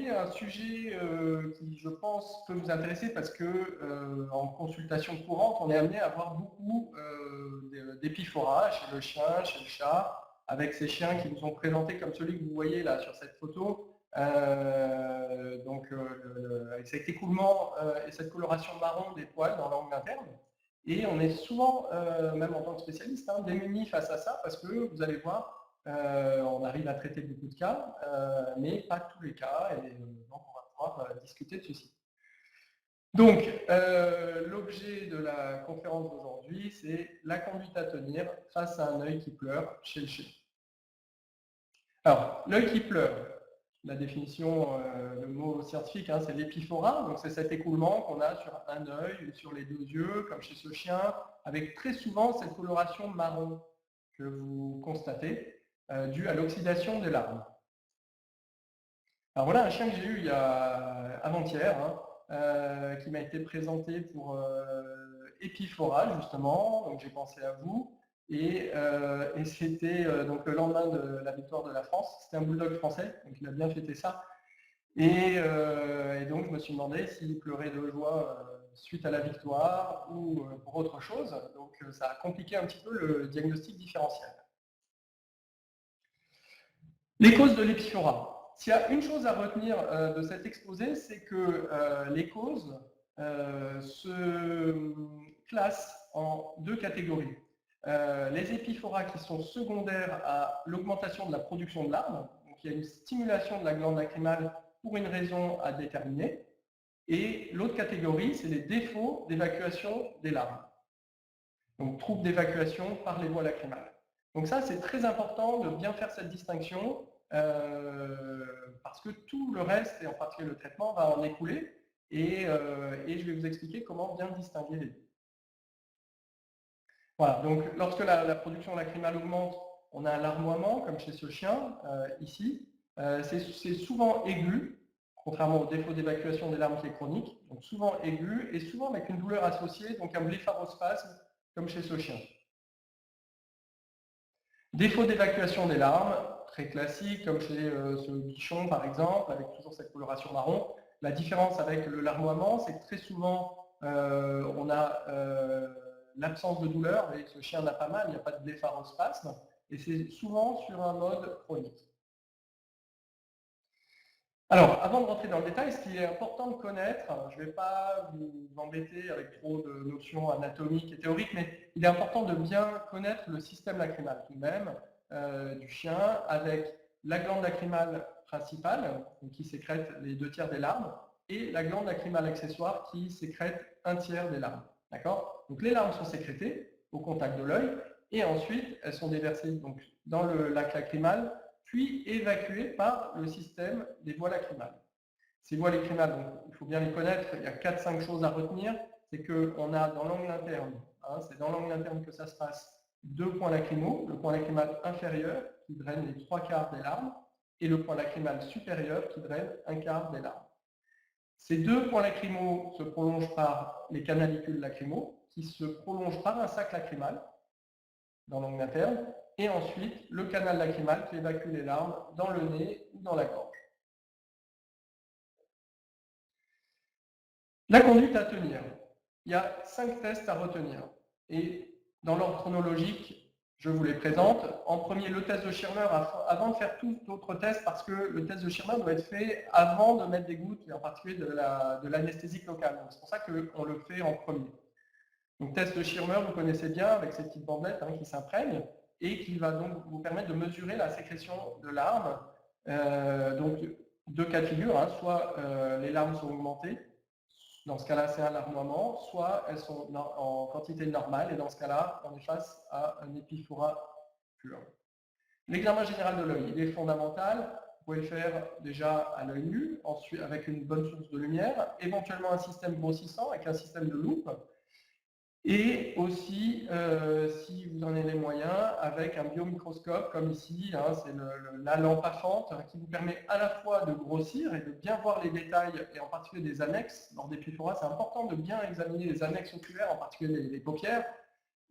aborder un sujet qui, je pense, peut vous intéresser parce que en consultation courante, on est amené à avoir beaucoup d'épiphoras chez le chien, chez le chat, avec ces chiens qui nous sont présentés comme celui que vous voyez là sur cette photo, avec cet écoulement et cette coloration marron des poils dans l'angle interne. Et on est souvent, même en tant que spécialiste, démunis face à ça parce que vous allez voir, on arrive à traiter beaucoup de cas, mais pas tous les cas, et donc on va pouvoir discuter de ceci. Donc, l'objet de la conférence d'aujourd'hui, c'est la conduite à tenir face à un œil qui pleure chez le chien. Alors, l'œil qui pleure, la définition, le mot scientifique, c'est l'épiphora, donc c'est cet écoulement qu'on a sur un œil ou sur les deux yeux, comme chez ce chien, avec très souvent cette coloration marron que vous constatez, due à l'oxydation des larmes. Alors voilà un chien que j'ai eu avant-hier, qui m'a été présenté pour épiphora, justement, donc j'ai pensé à vous. Et c'était donc le lendemain de la victoire de la France. C'était un bulldog français, donc il a bien fêté ça. Et donc je me suis demandé s'il pleurait de joie suite à la victoire ou pour autre chose. Donc ça a compliqué un petit peu le diagnostic différentiel. Les causes de l'épiphora. S'il y a une chose à retenir de cet exposé, c'est que les causes se classent en deux catégories. Les épiphoras qui sont secondaires à l'augmentation de la production de larmes, donc il y a une stimulation de la glande lacrymale pour une raison à déterminer, et l'autre catégorie, c'est les défauts d'évacuation des larmes. Donc troubles d'évacuation par les voies lacrymales. Donc ça, c'est très important de bien faire cette distinction parce que tout le reste, et en particulier le traitement, va en écouler et je vais vous expliquer comment bien distinguer les deux. Voilà, donc lorsque la production lacrymale augmente, on a un larmoiement, comme chez ce chien, ici. C'est souvent aigu, contrairement au défaut d'évacuation des larmes qui est chronique, donc souvent aigu et souvent avec une douleur associée, donc un blépharospasme, comme chez ce chien. Défaut d'évacuation des larmes, très classique, comme chez ce bichon par exemple, avec toujours cette coloration marron. La différence avec le larmoiement, c'est que très souvent, on a l'absence de douleur, et ce chien n'a pas mal, il n'y a pas de blépharospasme, et c'est souvent sur un mode chronique. Alors, avant de rentrer dans le détail, ce qui est important de connaître, je ne vais pas vous embêter avec trop de notions anatomiques et théoriques, mais il est important de bien connaître le système lacrymal tout de même du chien, avec la glande lacrymale principale, qui sécrète les 2/3 des larmes, et la glande lacrymale accessoire qui sécrète 1/3 des larmes. D'accord ? Donc les larmes sont sécrétées au contact de l'œil, et ensuite elles sont déversées donc, dans le lac lacrymal, puis évacuées par le système des voies lacrymales. Ces voies lacrymales, donc, il faut bien les connaître, il y a 4-5 choses à retenir. C'est qu'on a dans l'angle interne, c'est dans l'angle interne que ça se passe, 2 points lacrymaux, le point lacrymal inférieur qui draine les 3/4 des larmes, et le point lacrymal supérieur qui draine 1/4 des larmes. Ces 2 points lacrymaux se prolongent par les canalicules lacrymaux, qui se prolongent par un sac lacrymal dans l'angle interne, et ensuite le canal lacrymal qui évacue les larmes dans le nez ou dans la gorge. La conduite à tenir. Il y a 5 tests à retenir. Et dans l'ordre chronologique, je vous les présente. En premier, le test de Schirmer, avant de faire tout autre test, parce que le test de Schirmer doit être fait avant de mettre des gouttes, et en particulier de l'anesthésique locale. C'est pour ça qu'on le fait en premier. Donc, test de Schirmer, vous connaissez bien, avec ces petites bandelettes qui s'imprègnent, et qui va donc vous permettre de mesurer la sécrétion de larmes. Donc, deux cas de figure, soit les larmes sont augmentées, dans ce cas-là c'est un larmoiement, soit elles sont en quantité normale, et dans ce cas-là on est face à un épiphora pur. L'examen général de l'œil, il est fondamental. Vous pouvez le faire déjà à l'œil nu, ensuite avec une bonne source de lumière, éventuellement un système grossissant avec un système de loupe, et aussi, si vous en avez les moyens, avec un biomicroscope comme ici, c'est la lampe à fente qui vous permet à la fois de grossir et de bien voir les détails, et en particulier des annexes. Lors des épiphoras, c'est important de bien examiner les annexes oculaires, en particulier les paupières,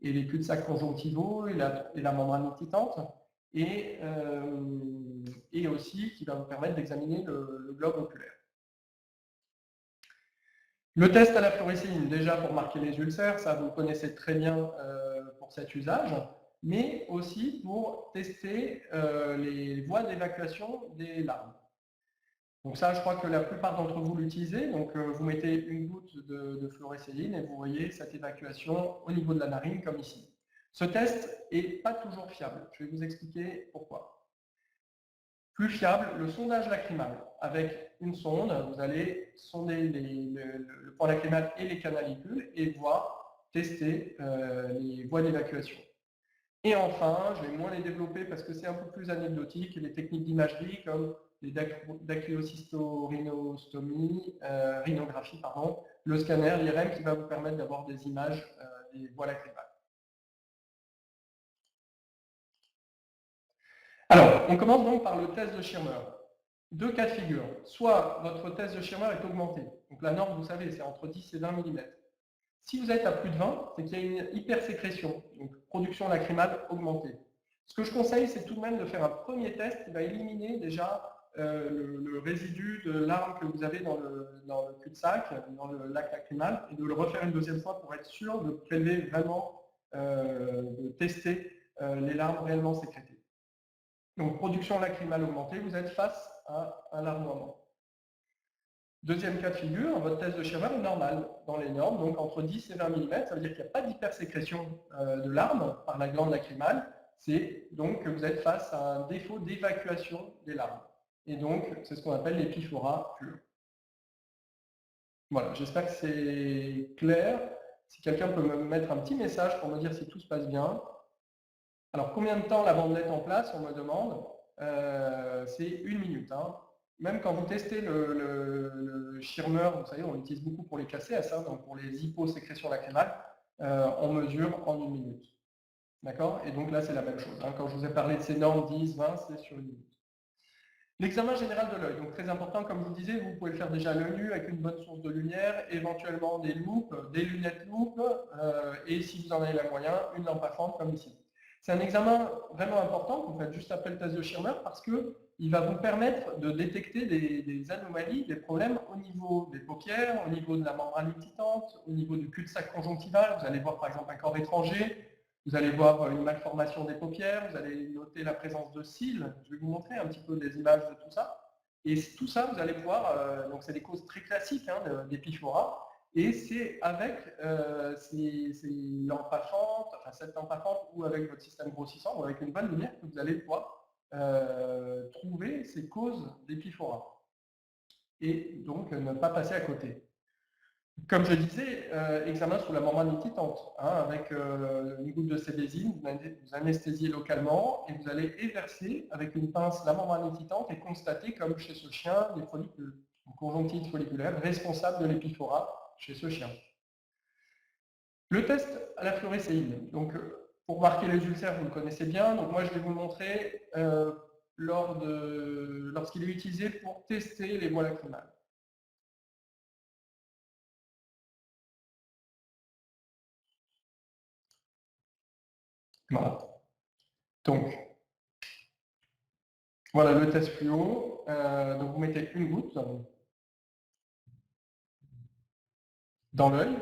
et les cul-de-sac conjonctivaux, et la membrane occultante. et aussi qui va vous permettre d'examiner le globe oculaire. Le test à la fluorescéine, déjà pour marquer les ulcères, ça vous le connaissez très bien pour cet usage, mais aussi pour tester les voies d'évacuation des larmes. Donc ça, je crois que la plupart d'entre vous l'utilisez. Donc vous mettez une goutte de fluorescéine et vous voyez cette évacuation au niveau de la narine, comme ici. Ce test n'est pas toujours fiable. Je vais vous expliquer pourquoi. Plus fiable, le sondage lacrymal. Avec une sonde, vous allez sonder le point lacrymal et les canalicules et voir, tester les voies d'évacuation. Et enfin, je vais moins les développer parce que c'est un peu plus anecdotique, les techniques d'imagerie comme les dactylocysto-rhinostomie, rhinographie, pardon, le scanner, l'IRM qui va vous permettre d'avoir des images des voies lacrymales. Alors, on commence donc par le test de Schirmer. Deux cas de figure. Soit votre test de Schirmer est augmenté. Donc la norme, vous savez, c'est entre 10 et 20 mm. Si vous êtes à plus de 20, c'est qu'il y a une hypersécrétion, donc production lacrymale augmentée. Ce que je conseille, c'est tout de même de faire un premier test qui va éliminer déjà le résidu de larmes que vous avez dans le cul-de-sac, dans le lac lacrymal, et de le refaire une deuxième fois pour être sûr de prélever vraiment, de tester les larmes réellement sécrétées. Donc, production lacrymale augmentée, vous êtes face à un larmoiement. Deuxième cas de figure, votre test de Schirmer est normal dans les normes, donc entre 10 et 20 mm, ça veut dire qu'il n'y a pas d'hypersécrétion de larmes par la glande lacrymale, c'est donc que vous êtes face à un défaut d'évacuation des larmes. Et donc, c'est ce qu'on appelle l'épiphorat pur. Voilà, j'espère que c'est clair. Si quelqu'un peut me mettre un petit message pour me dire si tout se passe bien. Alors, combien de temps la bandelette en place, on me demande. C'est 1 minute. Hein. Même quand vous testez le Schirmer, vous savez, on l'utilise beaucoup pour les KCS, hein, donc pour les hyposécrétions lacrymales, on mesure en 1 minute. D'accord? Et donc là, c'est la même chose. Hein. Quand je vous ai parlé de ces normes 10, 20, c'est sur 1 minute. L'examen général de l'œil, donc très important, comme je vous disais, vous pouvez le faire déjà à l'œil nu avec une bonne source de lumière, éventuellement des loupes, des lunettes loupes, et si vous en avez les moyens, une lampe à fente comme ici. C'est un examen vraiment important que vous faites juste après le test de Schirmer parce qu'il va vous permettre de détecter des anomalies, des problèmes au niveau des paupières, au niveau de la membrane excitante, au niveau du cul-de-sac conjonctival. Vous allez voir par exemple un corps étranger, vous allez voir une malformation des paupières, vous allez noter la présence de cils. Je vais vous montrer un petit peu des images de tout ça. Et tout ça, vous allez voir, donc c'est des causes très classiques hein, d'épiphorat. Et c'est avec ces lampes à fente, enfin cette lampe à fente ou avec votre système grossissant ou avec une bonne lumière que vous allez pouvoir trouver ces causes d'épiphorat. Et donc ne pas passer à côté. Comme je disais, examen sous la membrane excitante, hein, avec une goutte de cébésine, vous anesthésiez localement et vous allez éverser avec une pince la membrane excitante et constater, comme chez ce chien, des follicules, une conjonctivite folliculaire responsable de l'épiphorat chez ce chien. Le test à la fluorescéine. Donc, pour marquer les ulcères, vous le connaissez bien. Donc, moi, je vais vous le montrer lorsqu'il est utilisé pour tester les voies lacrymales. Voilà. Donc, voilà le test fluo. Donc, vous mettez une goutte dans l'œil.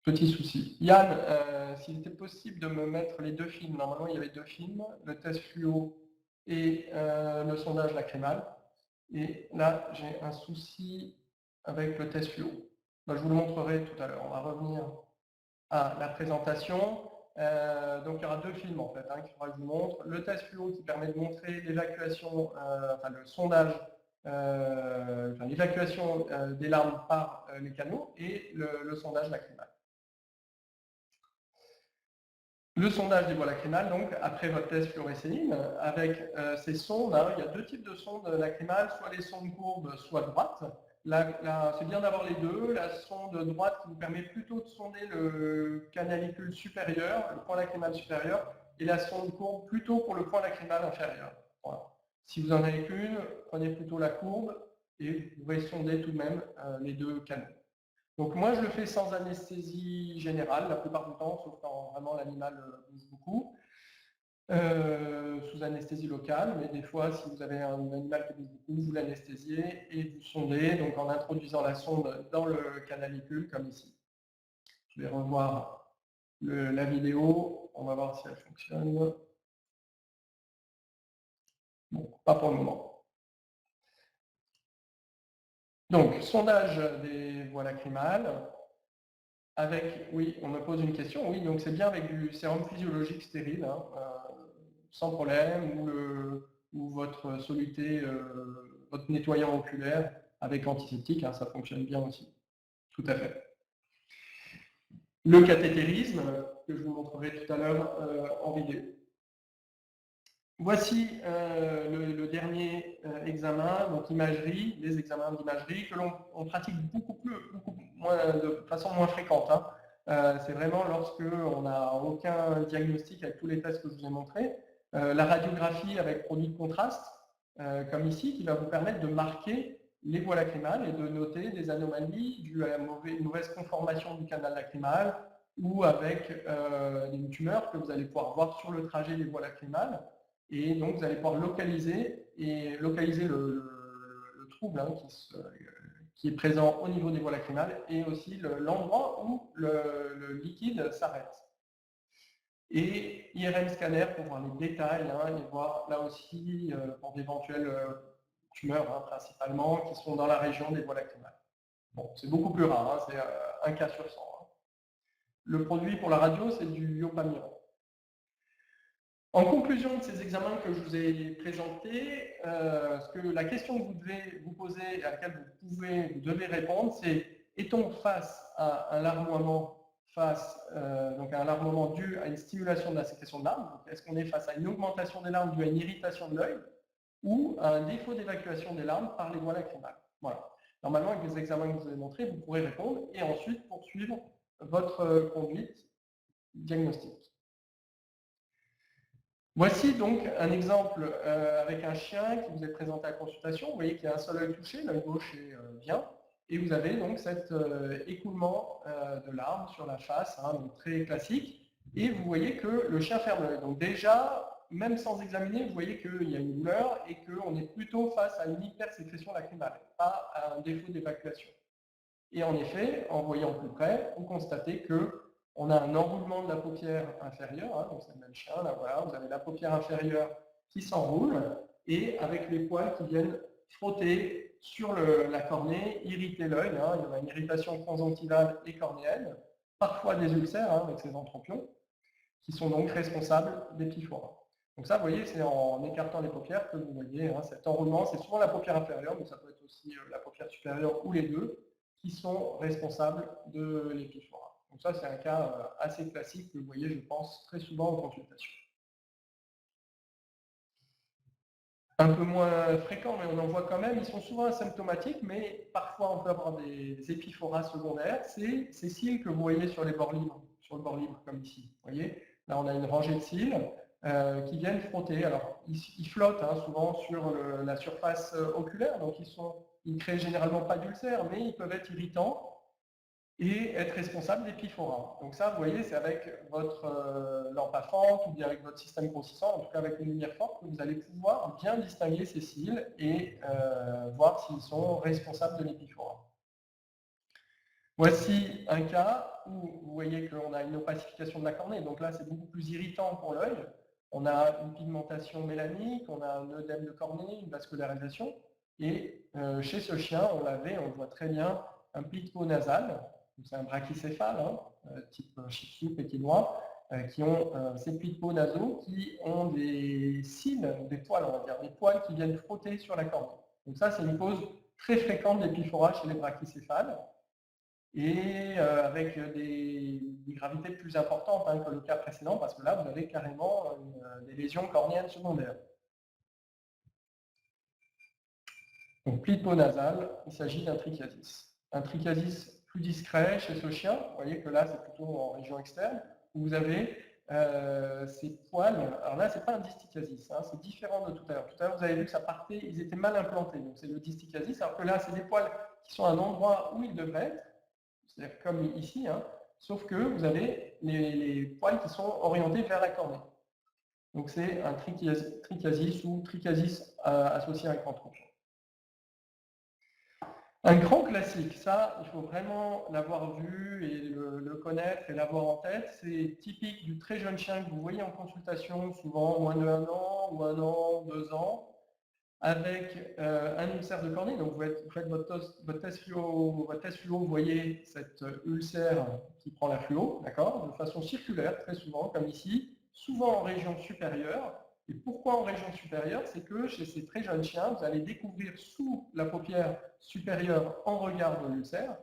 Petit souci. Yann, s'il était possible de me mettre les deux films, normalement il y avait deux films, le test fluo et le sondage lacrymal. Et là, j'ai un souci avec le test fluo. Ben, je vous le montrerai tout à l'heure. On va revenir à la présentation. Donc il y aura deux films en fait qu'il faudra que je vous montre. Le test fluo qui permet de montrer l'évacuation, enfin le sondage, l'évacuation des larmes par les canaux et le sondage lacrymal. Le sondage des voies lacrymales, donc, après votre test fluorescéine, avec ces sondes, hein, il y a deux types de sondes lacrymales, soit les sondes courbes, soit droites. C'est bien d'avoir les deux. La sonde droite qui vous permet plutôt de sonder le canalicule supérieur, le point lacrymal supérieur, et la sonde courbe plutôt pour le point lacrymal inférieur. Voilà. Si vous en avez qu'une, prenez plutôt la courbe et vous pouvez sonder tout de même les deux canaux. Donc moi, je le fais sans anesthésie générale la plupart du temps, sauf quand vraiment l'animal bouge beaucoup, sous anesthésie locale, mais des fois, si vous avez un animal qui bouge beaucoup, vous l'anesthésiez et vous sondez, donc en introduisant la sonde dans le canalicule, comme ici. Je vais revoir la vidéo, on va voir si elle fonctionne. Bon, pas pour le moment. Donc, sondage des voies lacrymales. Avec, oui, on me pose une question, oui, donc c'est bien avec du sérum physiologique stérile, hein, sans problème, ou votre soluté, votre nettoyant oculaire avec antiseptique, hein, ça fonctionne bien aussi. Tout à fait. Le cathétérisme, que je vous montrerai tout à l'heure en vidéo. Voici le dernier examen, donc imagerie, les examens d'imagerie que l'on pratique beaucoup moins, de façon moins fréquente. Hein. C'est vraiment lorsque on n'a aucun diagnostic avec tous les tests que je vous ai montrés. La radiographie avec produit de contraste, comme ici, qui va vous permettre de marquer les voies lacrymales et de noter des anomalies dues à la mauvaise conformation du canal lacrymal ou avec une tumeur que vous allez pouvoir voir sur le trajet des voies lacrymales. Et donc, vous allez pouvoir localiser le trouble hein, qui est présent au niveau des voies lacrymales et aussi l'endroit où le liquide s'arrête. Et IRM scanner pour voir les détails hein, et voir là aussi pour d'éventuelles tumeurs hein, principalement qui sont dans la région des voies lacrymales. Bon, c'est beaucoup plus rare, hein, c'est 1 cas sur 100. Hein. Le produit pour la radio, c'est du iopamiron. En conclusion de ces examens que je vous ai présentés, la question que vous devez vous poser et à laquelle vous devez répondre, c'est est-on face à un larmoiement, donc à un larmoiement dû à une stimulation de la sécrétion de larmes? Est-ce qu'on est face à une augmentation des larmes due à une irritation de l'œil ou à un défaut d'évacuation des larmes par les voies lacrymales? Voilà. Normalement, avec les examens que je vous ai montrés, vous pourrez répondre et ensuite poursuivre votre conduite diagnostique. Voici donc un exemple avec un chien qui vous est présenté à la consultation. Vous voyez qu'il y a un seul œil touché, l'œil gauche est bien, et vous avez donc cet écoulement de larmes sur la face, hein, donc très classique, et vous voyez que le chien ferme l'œil. Donc déjà, même sans examiner, vous voyez qu'il y a une douleur et qu'on est plutôt face à une hypersécrétion lacrymale, pas à un défaut d'évacuation. Et en effet, en voyant plus près, vous constatez que on a un enroulement de la paupière inférieure, hein, donc c'est le même chien, là voilà, vous avez la paupière inférieure qui s'enroule, et avec les poils qui viennent frotter sur la cornée, irriter l'œil, hein, il y a une irritation conjonctivale et cornéenne, parfois des ulcères hein, avec ces entropions, qui sont donc responsables d'épiphoras. Donc ça, vous voyez, c'est en écartant les paupières que vous voyez hein, cet enroulement, c'est souvent la paupière inférieure, mais ça peut être aussi la paupière supérieure ou les deux, qui sont responsables de l'épiphora. Donc ça, c'est un cas assez classique que vous voyez, je pense, très souvent en consultation. Un peu moins fréquent, mais on en voit quand même. Ils sont souvent asymptomatiques, mais parfois on peut avoir des épiphoras secondaires. C'est ces cils que vous voyez sur les bords libres, sur le bord libre, comme ici. Vous voyez, là on a une rangée de cils qui viennent frotter. Alors, ils flottent hein, souvent sur la surface oculaire, donc ils ne créent généralement pas d'ulcères, mais ils peuvent être irritants et être responsable d'épiphora. Donc ça, vous voyez, c'est avec votre lampe à fente ou bien avec votre système grossissant, en tout cas avec une lumière forte, que vous allez pouvoir bien distinguer ces cils et voir s'ils sont responsables de l'épiphora. Voici un cas où vous voyez qu'on a une opacification de la cornée, donc là c'est beaucoup plus irritant pour l'œil. On a une pigmentation mélanique, on a un œdème de cornée, une vascularisation, et chez ce chien, on le voit très bien, un pli nasal. C'est un brachycéphale, hein, type shih tzu pékinois, qui ont ces plis de peau nasaux qui ont des cils, des poils, on va dire, des poils qui viennent frotter sur la cornée. Donc ça, c'est une cause très fréquente d'épiphora chez les brachycéphales, et avec des gravités plus importantes hein, que le cas précédent, parce que là, vous avez carrément des lésions cornéennes secondaires. Donc, pli de peau nasale, il s'agit d'un trichiasis. Un trichiasis plus discret chez ce chien, vous voyez que là, c'est plutôt en région externe, où vous avez ces poils. Alors là, ce n'est pas un distichiasis, hein, c'est différent de tout à l'heure. Tout à l'heure, vous avez vu que ça partait, ils étaient mal implantés, donc c'est le distichiasis, alors que là, c'est des poils qui sont à un endroit où ils devraient être. c'est-à-dire comme ici, hein, sauf que vous avez les poils qui sont orientés vers la cornée. Donc c'est un trichiasis ou trichiasis associé à un grand tronc. Un grand classique, ça, il faut vraiment l'avoir vu et le connaître et l'avoir en tête. C'est typique du très jeune chien que vous voyez en consultation, souvent moins de 1 an ou 1 an, 2 ans, avec un ulcère de cornée. Donc vous faites votre test fluo, vous voyez cet ulcère qui prend la fluo, d'accord, de façon circulaire, très souvent, comme ici, souvent en région supérieure. Et pourquoi en région supérieure? C'est que chez ces très jeunes chiens, vous allez découvrir sous la paupière supérieure, en regard de l'ulcère,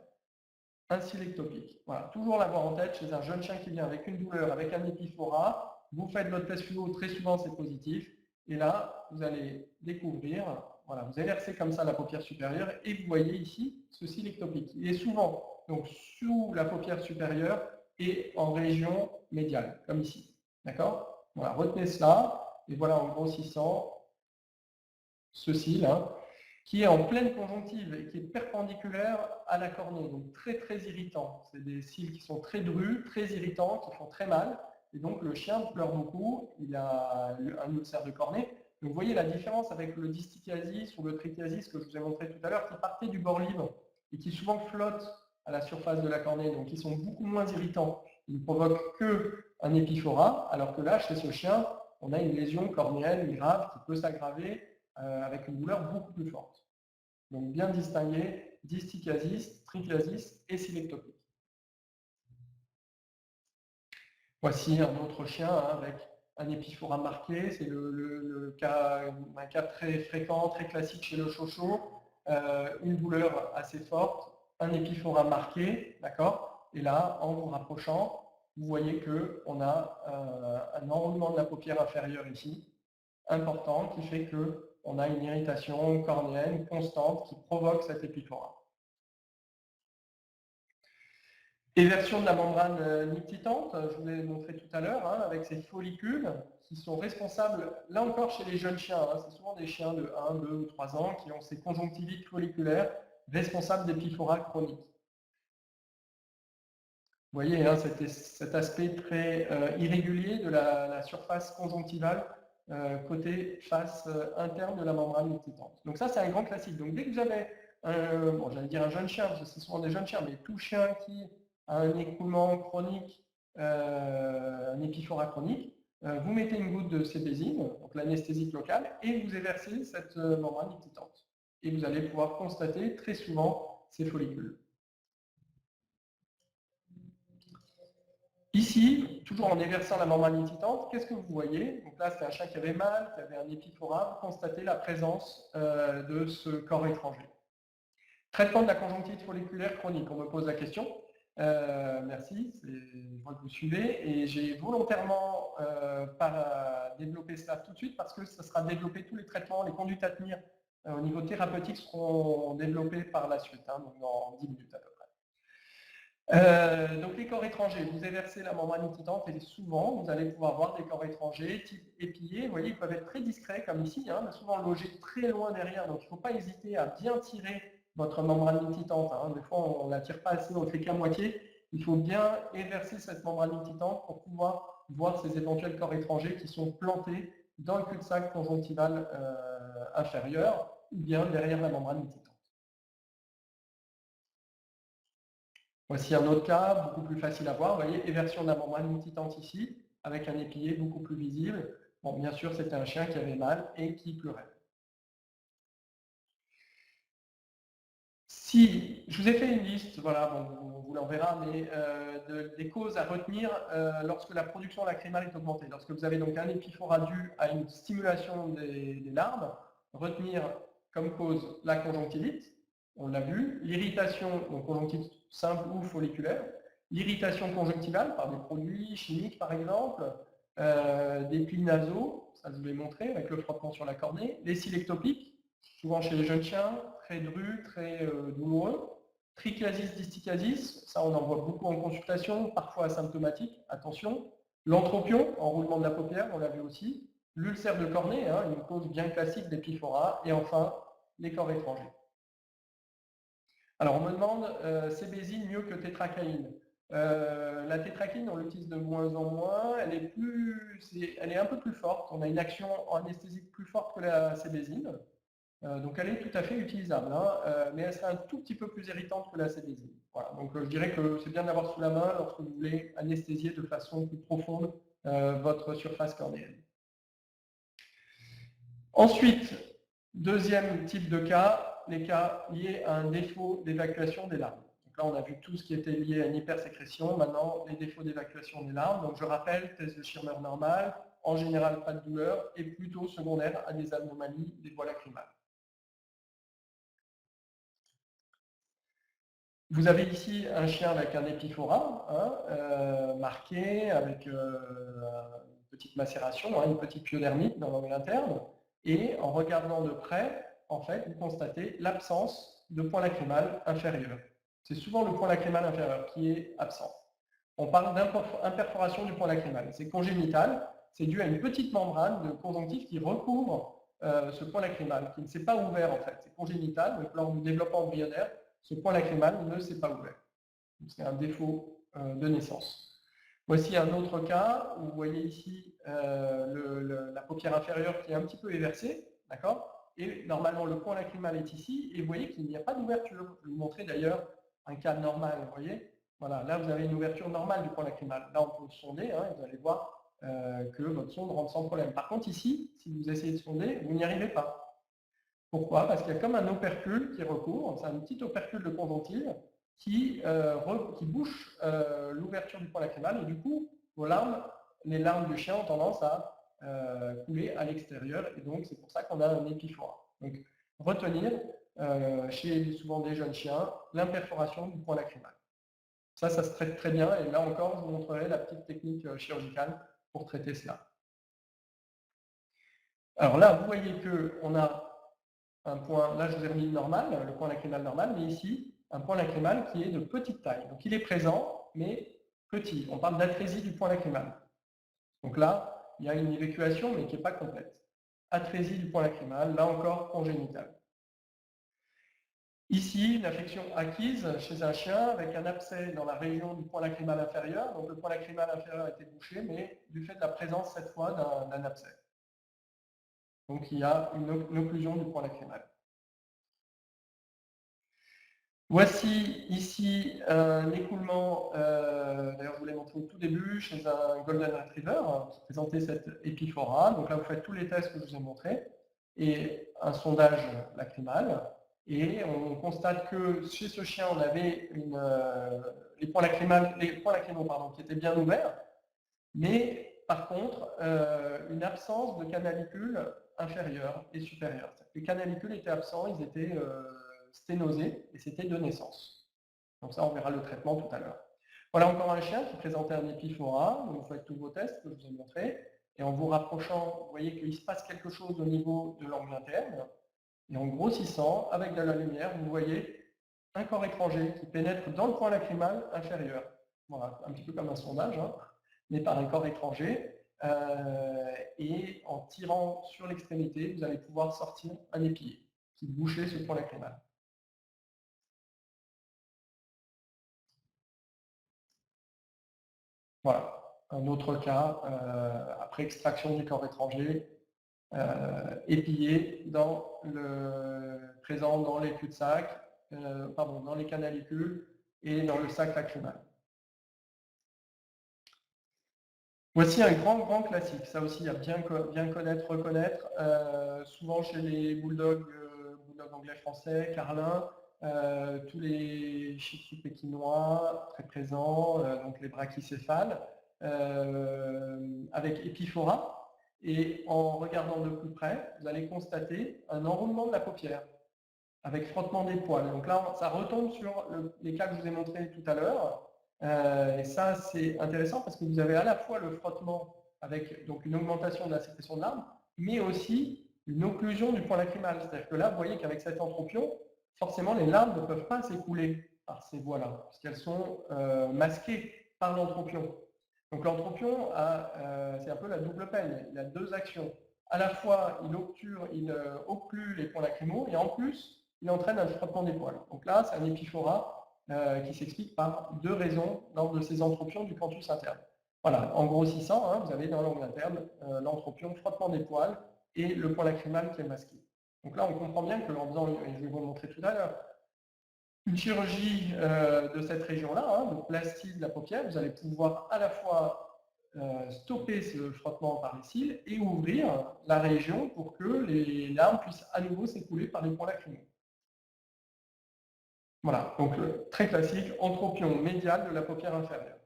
un cil ectopique. Voilà, toujours l'avoir en tête chez un jeune chien qui vient avec une douleur, avec un épiphora. Vous faites votre test fluo, très souvent c'est positif. Et là, vous allez découvrir, voilà, vous inversez comme ça la paupière supérieure et vous voyez ici ce cil ectopique. Il est souvent donc sous la paupière supérieure et en région médiale, comme ici. D'accord? Voilà, retenez cela. Et voilà, en grossissant, ce cil, hein, qui est en pleine conjonctive et qui est perpendiculaire à la cornée, donc très très irritant. C'est des cils qui sont très drus, très irritants, qui font très mal. Et donc le chien pleure beaucoup, il a un ulcère de cornée. Donc vous voyez la différence avec le distichiasis ou le trichiasis que je vous ai montré tout à l'heure, qui partait du bord libre et qui souvent flottent à la surface de la cornée, donc ils sont beaucoup moins irritants. Ils ne provoquent qu'un épiphora, alors que là, chez ce chien, on a une lésion cornéenne grave qui peut s'aggraver avec une douleur beaucoup plus forte. Donc bien distinguer distichiasis, trichiasis et sylectopique. Voici un autre chien avec un épiphora marqué, c'est un cas très fréquent, très classique chez le chocho, une douleur assez forte, un épiphora marqué, d'accord? Et là, en vous rapprochant, vous voyez qu'on a un enroulement de la paupière inférieure ici, important, qui fait qu'on a une irritation cornéenne constante qui provoque cet épiphora. Éversion de la membrane nictitante, je vous l'ai montré tout à l'heure, hein, avec ces follicules qui sont responsables, là encore chez les jeunes chiens, hein, c'est souvent des chiens de 1, 2 ou 3 ans qui ont ces conjonctivites folliculaires responsables d'épiphora chroniques. Vous voyez hein, cet aspect très irrégulier de la surface conjonctivale côté face interne de la membrane nictitante. Donc ça, c'est un grand classique. Donc dès que vous avez, bon, j'allais dire un jeune chien, parce que c'est souvent des jeunes chiens, mais tout chien qui a un écoulement chronique, un épiphora chronique, vous mettez une goutte de cébésine, donc l'anesthésique locale, et vous éversez cette membrane nictitante. Et vous allez pouvoir constater très souvent ces follicules. Ici, toujours en éversant la membrane nictitante, qu'est-ce que vous voyez? Donc là, c'était un chien qui avait mal, qui avait un épiphora. Vous constatez la présence de ce corps étranger. Traitement de la conjonctivite folliculaire chronique, on me pose la question. Merci, je vois que vous suivez. Et j'ai volontairement pas développé cela tout de suite parce que ça sera développé, tous les traitements, les conduites à tenir au niveau thérapeutique seront développés par la suite, hein, donc dans 10 minutes à peu près. Donc les corps étrangers, vous éversez la membrane nictitante et souvent vous allez pouvoir voir des corps étrangers type épillés. Vous voyez, ils peuvent être très discrets comme ici, hein, mais souvent logés très loin derrière. Donc il ne faut pas hésiter à bien tirer votre membrane nictitante. Hein. Des fois on ne la tire pas assez, on ne fait qu'à moitié. Il faut bien éverser cette membrane nictitante pour pouvoir voir ces éventuels corps étrangers qui sont plantés dans le cul-de-sac conjonctival inférieur ou bien derrière la membrane nictitante. Voici un autre cas, beaucoup plus facile à voir. Vous voyez, éversion de la membrane nictitante ici, avec un épillé beaucoup plus visible. Bon, bien sûr, c'était un chien qui avait mal et qui pleurait. Si je vous ai fait une liste, voilà, bon, on vous l'enverra, mais des causes à retenir lorsque la production lacrymale est augmentée. Lorsque vous avez donc un épiphora dû à une stimulation des larves, retenir comme cause la conjonctivite, on l'a vu, l'irritation, donc conjonctivite simple ou folliculaire, l'irritation conjonctivale par des produits chimiques par exemple, des plis nasaux, ça je vous l'ai montré avec le frottement sur la cornée, les cils ectopiques, souvent chez les jeunes chiens, très drus, très douloureux. Trichiasis, distichiasis, ça on en voit beaucoup en consultation, parfois asymptomatique, attention. L'entropion, enroulement de la paupière, on l'a vu aussi. L'ulcère de cornée, hein, une cause bien classique d'épiphora. Et enfin, les corps étrangers. Alors, on me demande cébésine mieux que tétracaïne. La tétracaïne, on l'utilise de moins en moins. Elle est un peu plus forte. On a une action anesthésique plus forte que la cébésine. Donc, elle est tout à fait utilisable, hein, mais elle serait un tout petit peu plus irritante que la cébésine. Voilà. Donc, je dirais que c'est bien de l'avoir sous la main lorsque vous voulez anesthésier de façon plus profonde votre surface cornéenne. Ensuite, deuxième type de cas, les cas liés à un défaut d'évacuation des larmes. Donc là, on a vu tout ce qui était lié à une hypersécrétion. Maintenant, les défauts d'évacuation des larmes. Donc je rappelle, test de Schirmer normal, en général pas de douleur, et plutôt secondaire à des anomalies des voies lacrymales. Vous avez ici un chien avec un épiphora marqué avec une petite macération, une petite pyodermite dans l'angle interne. Et en regardant de près, en fait, vous constatez l'absence de point lacrymal inférieur. C'est souvent le point lacrymal inférieur qui est absent. On parle d'imperforation du point lacrymal. C'est congénital, c'est dû à une petite membrane de conjonctif qui recouvre ce point lacrymal, qui ne s'est pas ouvert en fait. C'est congénital, donc lors du développement embryonnaire, ce point lacrymal ne s'est pas ouvert. C'est un défaut de naissance. Voici un autre cas où vous voyez ici la paupière inférieure qui est un petit peu éversée, d'accord? Et normalement le point lacrymal est ici, et vous voyez qu'il n'y a pas d'ouverture. Je vais vous montrer d'ailleurs un cas normal, vous voyez? Voilà, là vous avez une ouverture normale du point lacrymal. Là on peut le sonder, et vous allez voir que votre sonde rentre sans problème. Par contre ici, si vous essayez de sonder, vous n'y arrivez pas. Pourquoi? Parce qu'il y a comme un opercule qui recouvre, c'est un petit opercule de conjonctive qui bouche l'ouverture du point lacrymal, et du coup, les larmes du chien ont tendance à couler à l'extérieur, et donc c'est pour ça qu'on a un épiphora. Donc, retenir, chez souvent des jeunes chiens, l'imperforation du point lacrymal. Ça se traite très bien, et là encore, je vous montrerai la petite technique chirurgicale pour traiter cela. Alors là, vous voyez qu'on a un point, là je vous ai remis le normal, le point lacrymal normal, mais ici, un point lacrymal qui est de petite taille. Donc il est présent, mais petit. On parle d'atrésie du point lacrymal. Donc là, il y a une évacuation, mais qui n'est pas complète. Atrésie du point lacrymal, là encore congénitale. Ici, une affection acquise chez un chien avec un abcès dans la région du point lacrymal inférieur. Donc le point lacrymal inférieur était bouché, mais du fait de la présence cette fois d'un abcès. Donc il y a une occlusion du point lacrymal. Voici ici un écoulement, d'ailleurs je vous l'ai montré au tout début, chez un Golden Retriever, qui présentait cette épiphora. Donc là vous faites tous les tests que je vous ai montrés, et un sondage lacrymal. Et on constate que chez ce chien, on avait les points lacrymaux qui étaient bien ouverts, mais par contre, une absence de canalicule inférieure et supérieure. Les canalicules étaient absents, ils étaient sténosés, et c'était de naissance. Donc ça, on verra le traitement tout à l'heure. Voilà encore un chien qui présentait un épiphora. Donc vous faites tous vos tests que je vous ai montrés, et en vous rapprochant, vous voyez qu'il se passe quelque chose au niveau de l'angle interne, et en grossissant, avec de la lumière, vous voyez un corps étranger qui pénètre dans le point lacrymal inférieur. Voilà, un petit peu comme un sondage, mais par un corps étranger. Et en tirant sur l'extrémité, vous allez pouvoir sortir un épier qui bouchait ce point lacrymal. Voilà, un autre cas, après extraction du corps étranger, épillé présent dans les cul-de-sac, dans les canalicules et dans le sac lacrymal. Voici un grand classique, ça aussi à bien connaître, reconnaître, souvent chez les bulldogs anglais français, carlins, tous les shih tzus pékinois très présents, donc les brachycéphales, avec épiphora. Et en regardant de plus près, vous allez constater un enroulement de la paupière avec frottement des poils. Donc là, ça retombe sur les cas que je vous ai montrés tout à l'heure. Et ça, c'est intéressant parce que vous avez à la fois le frottement avec donc une augmentation de la sécrétion de larmes, mais aussi une occlusion du point lacrymal. C'est-à-dire que là, vous voyez qu'avec cet entropion, forcément, les larmes ne peuvent pas s'écouler par ces voies-là, puisqu'elles sont masquées par l'entropion. Donc l'entropion, c'est un peu la double peine. Il a deux actions. À la fois, il occlue les points lacrymaux, et en plus, il entraîne un frottement des poils. Donc là, c'est un épiphora qui s'explique par deux raisons lors de ces entropions du canthus interne. Voilà, en grossissant, vous avez dans l'angle interne l'entropion, frottement des poils et le point lacrymal qui est masqué. Donc là, on comprend bien qu'en faisant, et je vais vous le montrer tout à l'heure, une chirurgie de cette région-là, donc plastie de la paupière, vous allez pouvoir à la fois stopper ce frottement par les cils et ouvrir la région pour que les larmes puissent à nouveau s'écouler par les points lacrymaux. Voilà, donc très classique, entropion médial de la paupière inférieure.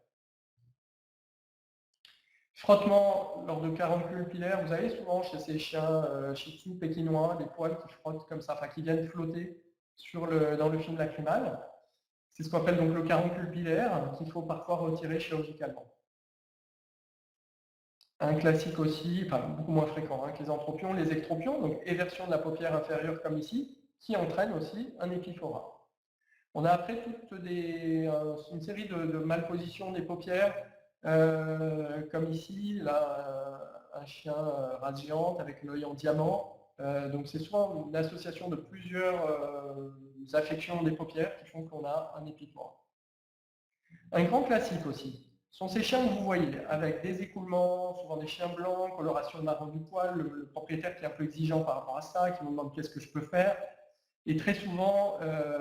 Frottement lors de caroncules pilaires, vous avez souvent chez ces chiens shih tzu pékinois des poils qui frottent comme ça, enfin qui viennent flotter dans le film lacrymal. C'est ce qu'on appelle donc le caroncule pilaire qu'il faut parfois retirer chirurgicalement. Un classique aussi, enfin beaucoup moins fréquent que les entropions, les ectropions, donc éversion de la paupière inférieure comme ici, qui entraîne aussi un épiphora. On a après une série de malpositions des paupières, comme ici, là, un chien race géante avec l'œil en diamant. Donc c'est souvent une association de plusieurs affections des paupières qui font qu'on a un épiphora. Un grand classique aussi sont ces chiens que vous voyez, avec des écoulements, souvent des chiens blancs, coloration marron du poil, le propriétaire qui est un peu exigeant par rapport à ça, qui me demande qu'est-ce que je peux faire. Et très souvent,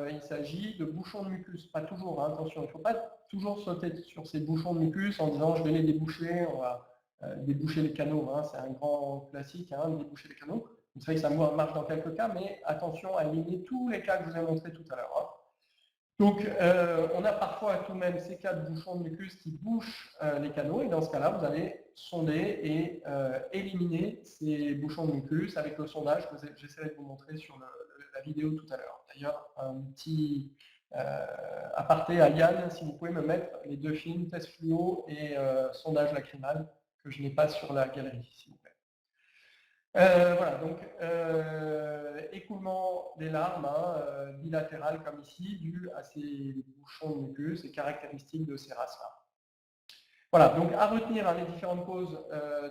il s'agit de bouchons de mucus. Pas toujours, attention, il ne faut pas toujours sauter sur ces bouchons de mucus en disant je vais les déboucher, on va déboucher les canaux. C'est un grand classique, déboucher les canaux. Vous savez que ça marche dans quelques cas, mais attention à éliminer tous les cas que je vous ai montrés tout à l'heure. Donc, on a parfois tout de même ces cas de bouchons de mucus qui bouchent les canaux, et dans ce cas-là, vous allez sonder et éliminer ces bouchons de mucus avec le sondage que j'essaierai de vous montrer sur la vidéo tout à l'heure. D'ailleurs, un petit aparté à Yann, si vous pouvez me mettre les deux films, test fluo et sondage lacrymal, que je n'ai pas sur la galerie, s'il vous plaît. Voilà, donc écoulement des larmes bilatérales comme ici, dû à ces bouchons de muqueuse et caractéristiques de ces races-là. Voilà, donc à retenir les différentes causes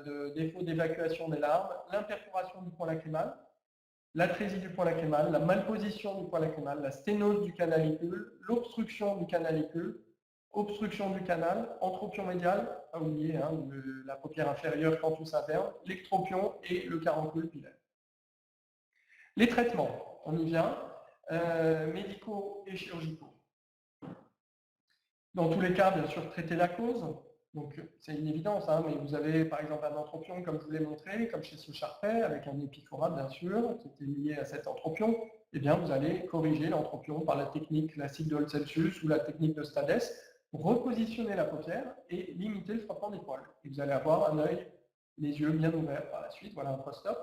de défaut d'évacuation des larmes, l'imperforation du point lacrymal, l'atrésie du point lacrymal, la malposition du point lacrymal, la sténose du canalicule, l'obstruction du canalicule, obstruction du canal, entropion médial, pas oublier la paupière inférieure, canthus interne, l'ectropion et le caroncule pilaire. Les traitements, on y vient, médicaux et chirurgicaux. Dans tous les cas, bien sûr, traiter la cause, donc c'est une évidence, mais vous avez par exemple un entropion comme je vous l'ai montré, comme chez ce Charpet, avec un épiphora bien sûr, qui était lié à cet entropion, eh bien vous allez corriger l'entropion par la technique classique de Holtz-Celsius ou la technique de Stades, repositionner la paupière et limiter le frottement des poils. Et vous allez avoir un œil, les yeux bien ouverts par la suite. Voilà un post-op,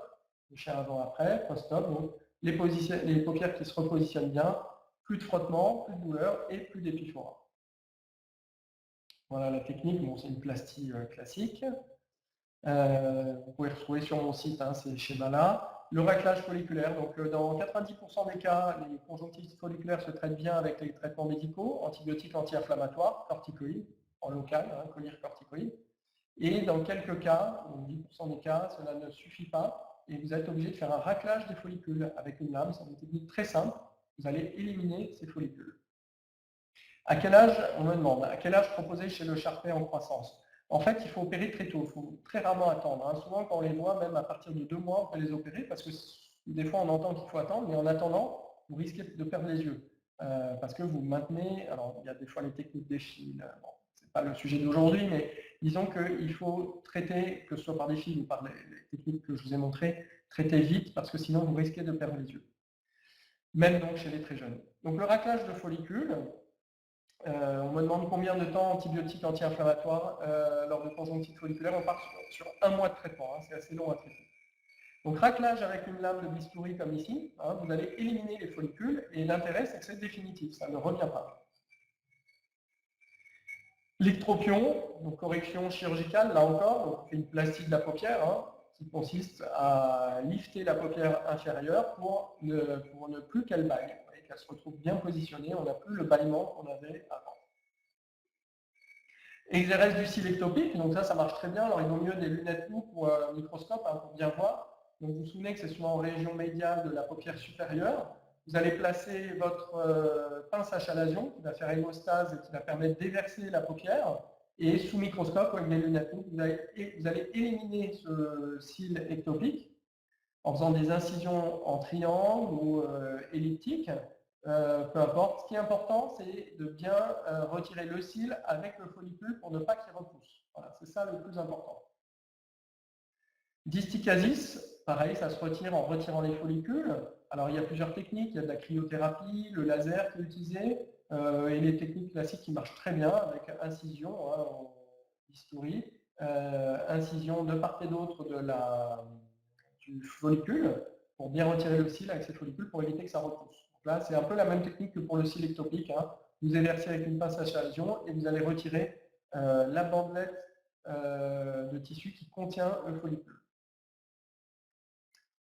le chien avant-après, post-op. Donc les paupières qui se repositionnent bien, plus de frottement, plus de douleur et plus d'épiphora. Voilà la technique, bon, c'est une plastie classique. Vous pouvez retrouver sur mon site ces schémas-là. Le raclage folliculaire, donc dans 90% des cas, les conjonctivites folliculaires se traitent bien avec les traitements médicaux, antibiotiques anti-inflammatoires, corticoïdes, en local, collyre corticoïde. Et dans quelques cas, dans 10% des cas, cela ne suffit pas, et vous êtes obligé de faire un raclage des follicules avec une lame. C'est une technique très simple, vous allez éliminer ces follicules. À quel âge, on me demande, à quel âge proposer chez le Charpet en croissance? En fait, il faut opérer très tôt, il faut très rarement attendre. Souvent, quand on les voit, même à partir de 2 mois, on peut les opérer, parce que des fois, on entend qu'il faut attendre, mais en attendant, vous risquez de perdre les yeux. Parce que vous maintenez, alors il y a des fois les techniques des fils, bon, ce n'est pas le sujet d'aujourd'hui, mais disons qu'il faut traiter, que ce soit par des fils ou par les techniques que je vous ai montrées, traiter vite, parce que sinon, vous risquez de perdre les yeux. Même donc chez les très jeunes. Donc le raclage de follicules, on me demande combien de temps antibiotiques anti-inflammatoires lors de conjonctivite folliculaire. On part sur 1 mois de traitement, c'est assez long à traiter. Donc raclage avec une lame de bistouri comme ici, vous allez éliminer les follicules et l'intérêt c'est que c'est définitif, ça ne revient pas. L'ectropion, donc correction chirurgicale, là encore, donc on fait une plastie de la paupière qui consiste à lifter la paupière inférieure pour ne plus qu'elle bâille. Qu'elle se retrouve bien positionnée, on n'a plus le bâillement qu'on avait avant. Exérèse du cil ectopique, donc ça marche très bien. Alors il vaut mieux des lunettes loupe ou un microscope pour bien voir. Donc vous vous souvenez que c'est souvent en région médiale de la paupière supérieure. Vous allez placer votre pince à chalation qui va faire hémostase et qui va permettre de déverser la paupière. Et sous microscope, avec des lunettes, vous allez éliminer ce cil ectopique en faisant des incisions en triangle ou elliptique. Peu importe. Ce qui est important, c'est de bien retirer le cil avec le follicule pour ne pas qu'il repousse. Voilà, c'est ça le plus important. Distichasis, pareil, ça se retire en retirant les follicules. Alors, il y a plusieurs techniques. Il y a de la cryothérapie, le laser qui est utilisé, et les techniques classiques qui marchent très bien avec incision, hein, en bistouri, incision de part et d'autre du follicule pour bien retirer le cil avec ces follicules pour éviter que ça repousse. Donc là, c'est un peu la même technique que pour le cil ectopique. Hein. Vous évercez avec une pince à chalation et vous allez retirer la bandelette de tissu qui contient le follicule.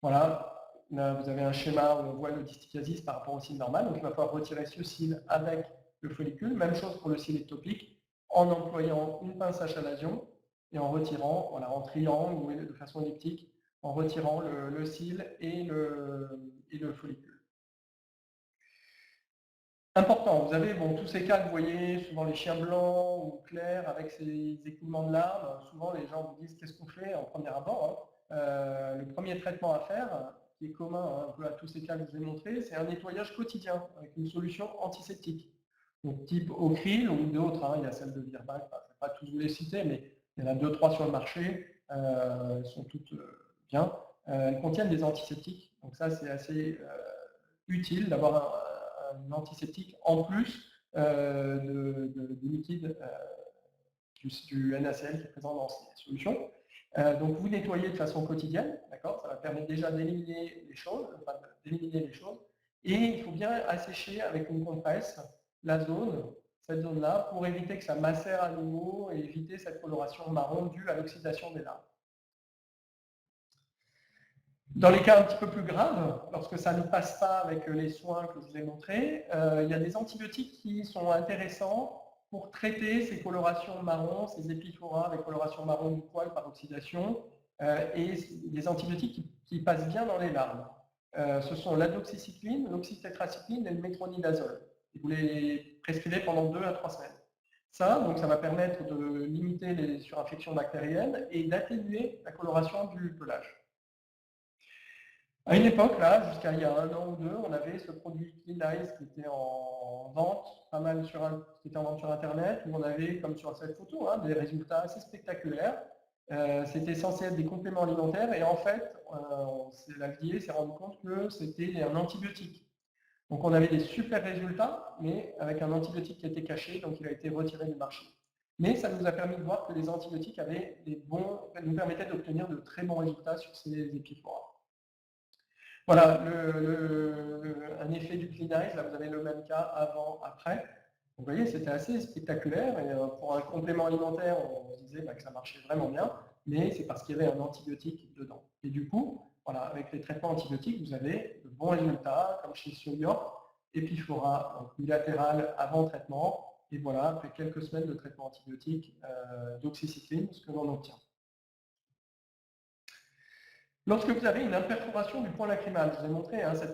Voilà, là, vous avez un schéma où on voit le distichasis par rapport au cil normal. Donc il va falloir retirer ce cil avec le follicule. Même chose pour le cil ectopique, en employant une pince à chalation et en retirant, voilà, en triangle ou de façon elliptique, en retirant le cil et le follicule. Important, vous avez tous ces cas que vous voyez, souvent les chiens blancs ou clairs avec ces écoulements de larmes. Souvent les gens vous disent qu'est-ce qu'on fait en premier abord. Hein. Le premier traitement à faire, qui est commun un peu à tous ces cas que je vous ai montrés, c'est un nettoyage quotidien avec une solution antiseptique. Donc type Ocryl ou d'autres, hein, il y a celle de Virbac, je ne vais pas tous vous les citer, mais il y en a 2-3 sur le marché, elles sont toutes bien. Elles contiennent des antiseptiques, donc ça c'est assez utile d'avoir un antiseptique en plus du liquide du NaCl qui est présent dans ces solutions. Donc vous nettoyez de façon quotidienne, d'accord, ça va permettre déjà d'éliminer les choses, et il faut bien assécher avec une compresse cette zone-là, pour éviter que ça macère à nouveau et éviter cette coloration marron due à l'oxydation des larves. Dans les cas un petit peu plus graves, lorsque ça ne passe pas avec les soins que je vous ai montrés, il y a des antibiotiques qui sont intéressants pour traiter ces colorations marron, ces épiphoras avec coloration marron du poil par oxydation, et des antibiotiques qui passent bien dans les larves. Ce sont l'adoxycycline, l'oxytétracycline et le métronidazole. Et vous les prescrivez pendant 2 à 3 semaines. Ça va permettre de limiter les surinfections bactériennes et d'atténuer la coloration du pelage. À une époque, là, jusqu'à il y a 1 an ou 2, on avait ce produit Cleanize qui était en vente, pas mal qui était en vente sur Internet, où on avait, comme sur cette photo, hein, des résultats assez spectaculaires. C'était censé être des compléments alimentaires et en fait, l'FDA s'est rendu compte que c'était un antibiotique. Donc on avait des super résultats, mais avec un antibiotique qui était caché, donc il a été retiré du marché. Mais ça nous a permis de voir que les antibiotiques nous permettaient d'obtenir de très bons résultats sur ces épiphoras. Voilà, un effet du Cleanize, là vous avez le même cas avant, après. Vous voyez, c'était assez spectaculaire, et pour un complément alimentaire, on se disait que ça marchait vraiment bien, mais c'est parce qu'il y avait un antibiotique dedans. Et du coup, voilà, avec les traitements antibiotiques, vous avez de bons résultats, comme chez Sciolior, épiphora bilatéral avant traitement, et voilà, après quelques semaines de traitement antibiotique d'oxycycline, ce que l'on obtient. Lorsque vous avez une imperforation du point lacrymal, je vous ai montré hein, ce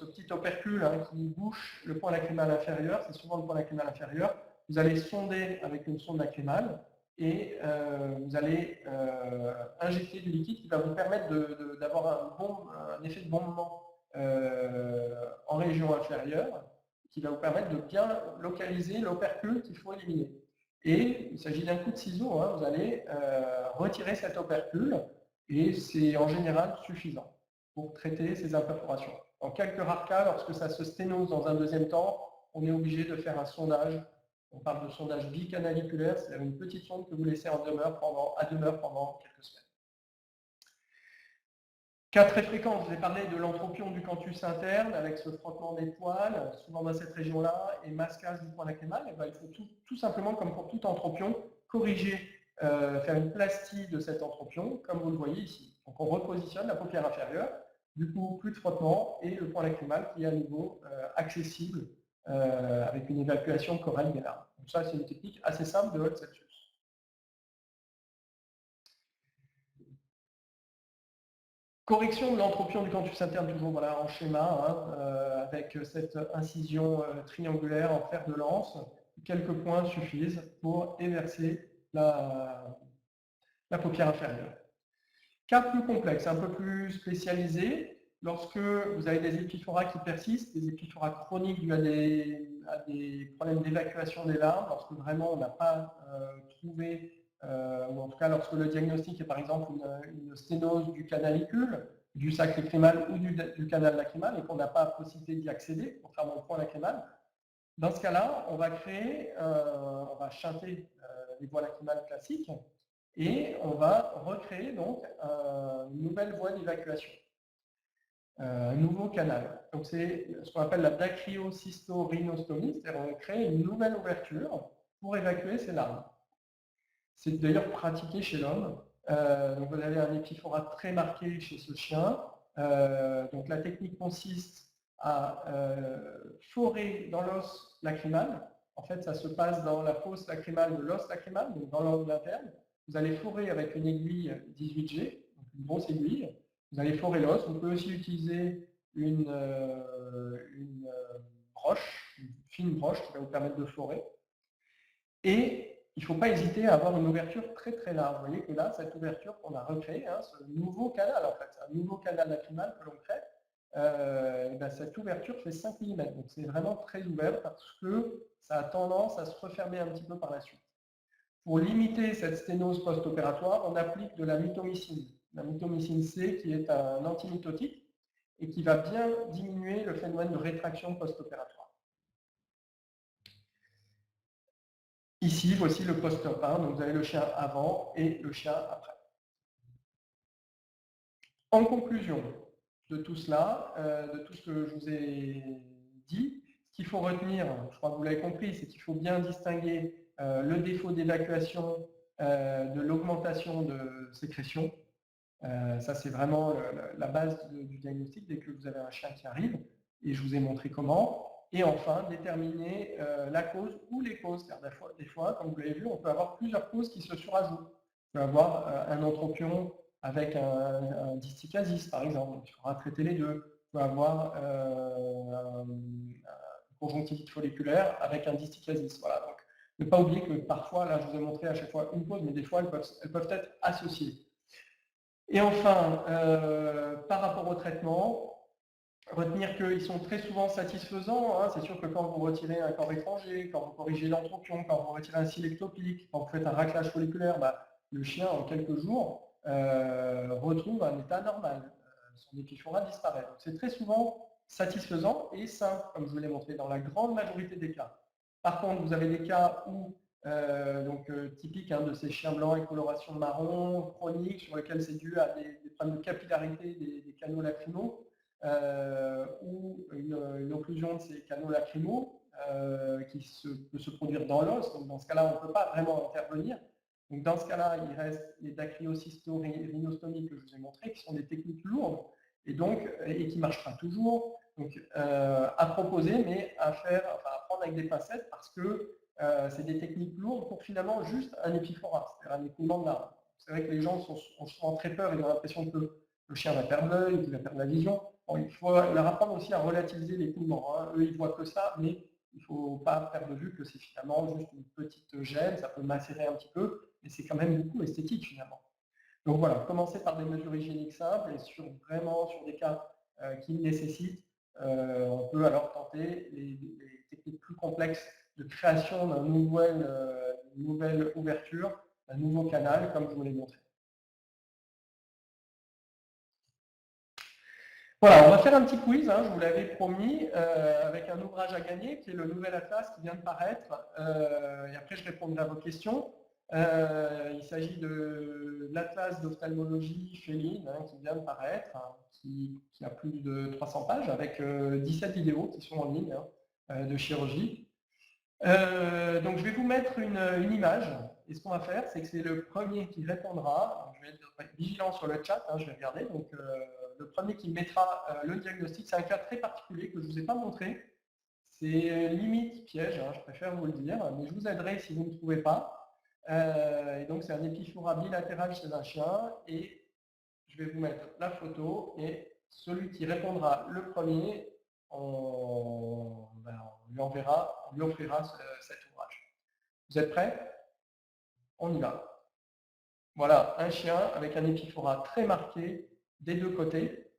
petit opercule hein, qui bouche le point lacrymal inférieur, c'est souvent le point lacrymal inférieur, vous allez sonder avec une sonde lacrymale et vous allez injecter du liquide qui va vous permettre d'avoir un effet de bombement en région inférieure, qui va vous permettre de bien localiser l'opercule qu'il faut éliminer. Et il s'agit d'un coup de ciseau, hein, vous allez retirer cet opercule, et c'est en général suffisant pour traiter ces imperforations. En quelques rares cas, lorsque ça se sténose dans un deuxième temps, on est obligé de faire un sondage. On parle de sondage bicanaliculaire, c'est-à-dire une petite sonde que vous laissez à demeure pendant quelques semaines. Cas très fréquent, je vous ai parlé de l'entropion du canthus interne avec ce frottement des poils, souvent dans cette région-là, et masquage du point lacrymal. Il faut tout simplement, comme pour tout entropion, corriger, faire une plastie de cet entropion, comme vous le voyez ici. Donc on repositionne la paupière inférieure, du coup plus de frottement, et le point lacrymal qui est à nouveau accessible avec une évacuation chorale des larmes. Donc ça, c'est une technique assez simple de Holtz-Celsius. Correction de l'entropion du canthus interne, toujours voilà, en schéma, avec cette incision triangulaire en fer de lance. Quelques points suffisent pour éverser la paupière inférieure. Cas plus complexe, un peu plus spécialisé, lorsque vous avez des épiphoras qui persistent, des épiphoras chroniques dus à des problèmes d'évacuation des larmes, lorsque vraiment on n'a pas trouvé, ou en tout cas lorsque le diagnostic est par exemple une sténose du canalicule, du sac lacrymal ou du canal lacrymal, et qu'on n'a pas possibilité d'y accéder, contrairement au point lacrymal, dans ce cas-là, on va on va shunter les voies lacrymales classiques, et on va recréer donc une nouvelle voie d'évacuation, un nouveau canal. Donc c'est ce qu'on appelle la dacryocystorhinostomie, c'est-à-dire on crée une nouvelle ouverture pour évacuer ces larmes. C'est d'ailleurs pratiqué chez l'homme. Donc vous avez un épiphora très marqué chez ce chien. Donc la technique consiste à forer dans l'os lacrymal. En fait, ça se passe dans la fosse lacrymale de l'os lacrymal, donc dans l'angle interne. Vous allez forer avec une aiguille 18G, donc une grosse aiguille. Vous allez forer l'os. On peut aussi utiliser une broche, une fine broche qui va vous permettre de forer. Et il ne faut pas hésiter à avoir une ouverture très très large. Vous voyez que là, cette ouverture qu'on a recréée, ce nouveau canal en fait, un nouveau canal lacrymal que l'on crée, ben, cette ouverture fait 5 mm. Donc c'est vraiment très ouvert parce que ça a tendance à se refermer un petit peu par la suite. Pour limiter cette sténose post-opératoire, on applique de la mitomycine. La mitomycine C qui est un antimitotique et qui va bien diminuer le phénomène de rétraction post-opératoire. Ici, voici le post-op. Donc vous avez le chien avant et le chien après. En conclusion de tout cela, de tout ce que je vous ai dit, ce qu'il faut retenir, je crois que vous l'avez compris, c'est qu'il faut bien distinguer le défaut d'évacuation de l'augmentation de sécrétion. Ça, c'est vraiment la base du diagnostic dès que vous avez un chien qui arrive, et je vous ai montré comment. Et enfin, déterminer la cause ou les causes, car des fois, comme vous l'avez vu, on peut avoir plusieurs causes qui se surajoutent. On peut avoir un entropion avec un distichasis, par exemple, donc il faudra traiter les deux. On peut avoir une conjonctivite folliculaire avec un distichasis. Voilà, donc ne pas oublier que parfois, là je vous ai montré à chaque fois une cause, mais des fois elles peuvent être associées. Et enfin, par rapport au traitement, retenir qu'ils sont très souvent satisfaisants. C'est sûr que quand vous retirez un corps étranger, quand vous corrigez l'entropion, quand vous retirez un cil ectopique, quand vous faites un raclage folliculaire, le chien, en quelques jours, retrouve un état normal. Son épiphora disparaît. Donc c'est très souvent satisfaisant et simple, comme je vous l'ai montré, dans la grande majorité des cas. Par contre, vous avez des cas où typique de ces chiens blancs avec coloration marron, chronique, sur lesquels c'est dû à des problèmes de capillarité des canaux lacrymaux, ou une occlusion de ces canaux lacrymaux qui peut se produire dans l'os. Donc dans ce cas-là, on ne peut pas vraiment intervenir. Donc dans ce cas-là, il reste les dacryocystorhinostomies que je vous ai montré, qui sont des techniques lourdes et qui ne marchent pas toujours. Donc à proposer, mais à prendre avec des pincettes parce que c'est des techniques lourdes pour finalement juste un épiphora, c'est-à-dire un écoulement de larmes. C'est vrai que les gens ont souvent très peur, ils ont l'impression que le chien va perdre l'œil, qu'il va perdre la vision. Bon, il faut leur apprendre aussi à relativiser l'écoulement. Eux, ils voient que ça, mais il ne faut pas perdre de vue que c'est finalement juste une petite gêne, ça peut macérer un petit peu, mais c'est quand même beaucoup esthétique finalement. Donc voilà, commencer par des mesures hygiéniques simples et vraiment sur des cas qui nécessitent, on peut alors tenter les techniques plus complexes de création d'une nouvelle ouverture, un nouveau canal, comme je vous l'ai montré. Voilà, on va faire un petit quiz, je vous l'avais promis, avec un ouvrage à gagner qui est le nouvel atlas qui vient de paraître, et après je répondrai à vos questions. Il s'agit de l'atlas d'ophtalmologie féline qui vient de paraître, qui a plus de 300 pages, avec 17 vidéos qui sont en ligne de chirurgie. Donc je vais vous mettre une image, et ce qu'on va faire, c'est que c'est le premier qui répondra. Je vais être vigilant sur le chat, je vais regarder. Donc le premier qui mettra le diagnostic, c'est un cas très particulier que je ne vous ai pas montré. C'est limite piège, je préfère vous le dire, mais je vous aiderai si vous ne trouvez pas. Et donc c'est un épiphora bilatéral chez un chien, et je vais vous mettre la photo et celui qui répondra le premier, on lui offrira cet ouvrage. Vous êtes prêts? On y va. Voilà, un chien avec un épiphora très marqué des deux côtés.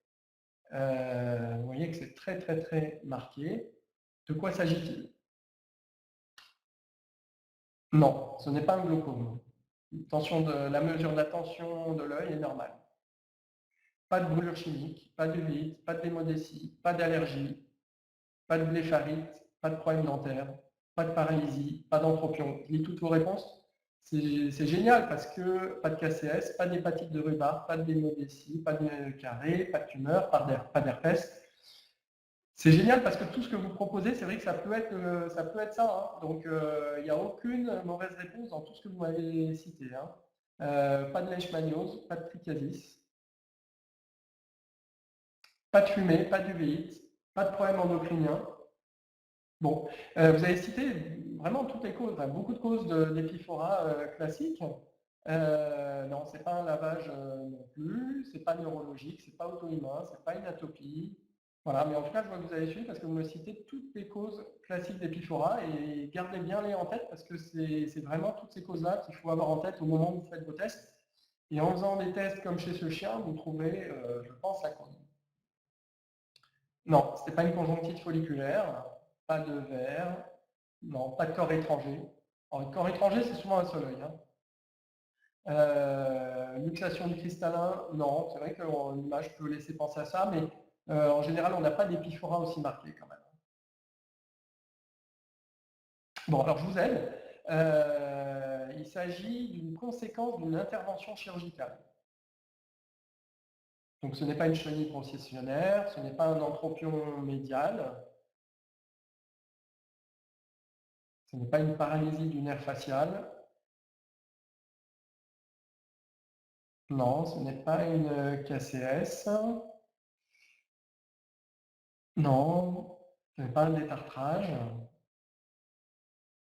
Vous voyez que c'est très très très marqué. De quoi s'agit-il? Non, ce n'est pas un glaucome. La mesure de la tension de l'œil est normale. Pas de brûlure chimique, pas d'uvite, pas de démodécie, pas d'allergie, pas de blépharite, pas de problème dentaire, pas de paralysie, pas d'entropion. Je lis toutes vos réponses. C'est génial parce que pas de KCS, pas d'hépatite de rhubarbe, pas de démodécie, pas de carré, pas de tumeur, pas d'herpès. C'est génial parce que tout ce que vous proposez, c'est vrai que ça peut être ça. Hein. Donc, il n'y a aucune mauvaise réponse dans tout ce que vous m'avez cité. Hein. Pas de leishmaniose, pas de trichiasis, pas de fumée, pas d'uvéite, pas de problème endocrinien. Bon, vous avez cité vraiment toutes les causes, enfin, beaucoup de causes d'épiphora classiques. Non, c'est pas un lavage non plus, c'est pas neurologique, c'est pas auto-immun, c'est pas une atopie. Voilà, mais en tout cas, je vois que vous avez suivi parce que vous me citez toutes les causes classiques d'épiphora et gardez bien les en tête parce que c'est vraiment toutes ces causes-là qu'il faut avoir en tête au moment où vous faites vos tests. Et en faisant des tests comme chez ce chien, vous trouverez, je pense, la cause. Non, ce n'était pas une conjonctite folliculaire, pas de verre, non, pas de corps étranger. Alors, le corps étranger, c'est souvent un seul œil. Hein. Luxation du cristallin, non, c'est vrai que l'image peut laisser penser à ça, mais en général, on n'a pas d'épiphora aussi marqué quand même. Bon, alors je vous aide. Il s'agit d'une conséquence d'une intervention chirurgicale. Donc ce n'est pas une chenille processionnaire, ce n'est pas un entropion médial, ce n'est pas une paralysie du nerf facial, non, ce n'est pas une KCS, non, ce n'est pas un détartrage,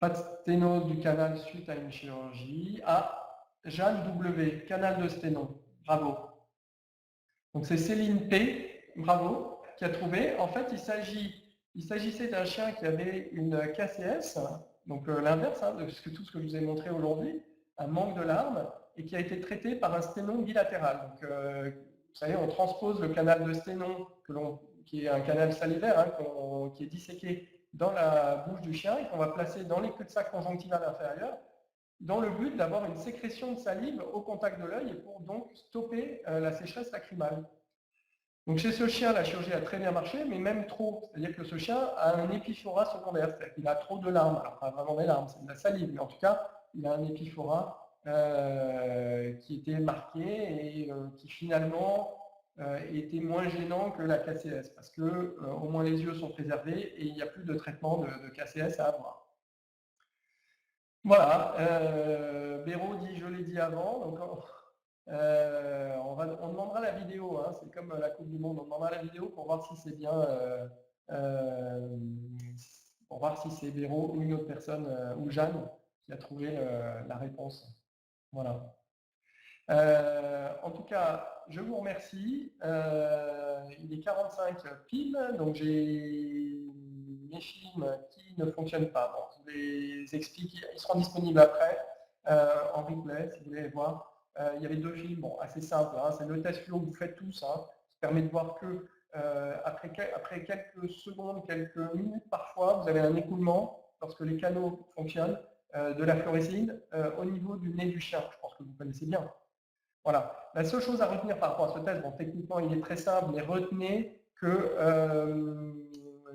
pas de sténose du canal suite à une chirurgie. Ah, Jeanne W, canal de sténon, bravo. Donc c'est Céline P, bravo, qui a trouvé. En fait, il s'agissait d'un chien qui avait une KCS, donc l'inverse hein, de tout ce que je vous ai montré aujourd'hui, un manque de larmes, et qui a été traité par un sténon bilatéral. Donc, vous savez, on transpose le canal de sténon, qui est un canal salivaire, hein, qui est disséqué dans la bouche du chien, et qu'on va placer dans les cul-de-sac conjonctival inférieur, dans le but d'avoir une sécrétion de salive au contact de l'œil et pour donc stopper la sécheresse lacrymale. Donc chez ce chien, la chirurgie a très bien marché, mais même trop. C'est-à-dire que ce chien a un épiphora secondaire, c'est-à-dire qu'il a trop de larmes. Alors pas vraiment des larmes, c'est de la salive, mais en tout cas, il a un épiphora qui était marqué et qui finalement était moins gênant que la KCS, parce que au moins les yeux sont préservés et il n'y a plus de traitement de KCS à avoir. Voilà, Béraud dit, je l'ai dit avant, donc on demandera la vidéo, hein, c'est comme la Coupe du Monde, on demandera la vidéo pour voir si c'est bien, pour voir si c'est Béraud ou une autre personne, ou Jeanne, qui a trouvé la réponse. Voilà. En tout cas, je vous remercie. Il est 45 pile, donc j'ai mes films qui ne fonctionnent pas. Bon, je vous les explique, ils seront disponibles après en replay si vous voulez les voir. Il y avait deux films, bon, assez simples. Hein, c'est le test fluo que vous faites tous, hein, qui permet de voir que après quelques secondes, quelques minutes parfois, vous avez un écoulement lorsque les canaux fonctionnent de la fluorescéine au niveau du nez du chien. Je pense que vous connaissez bien. Voilà. La seule chose à retenir par rapport à ce test, bon, techniquement il est très simple, mais retenez que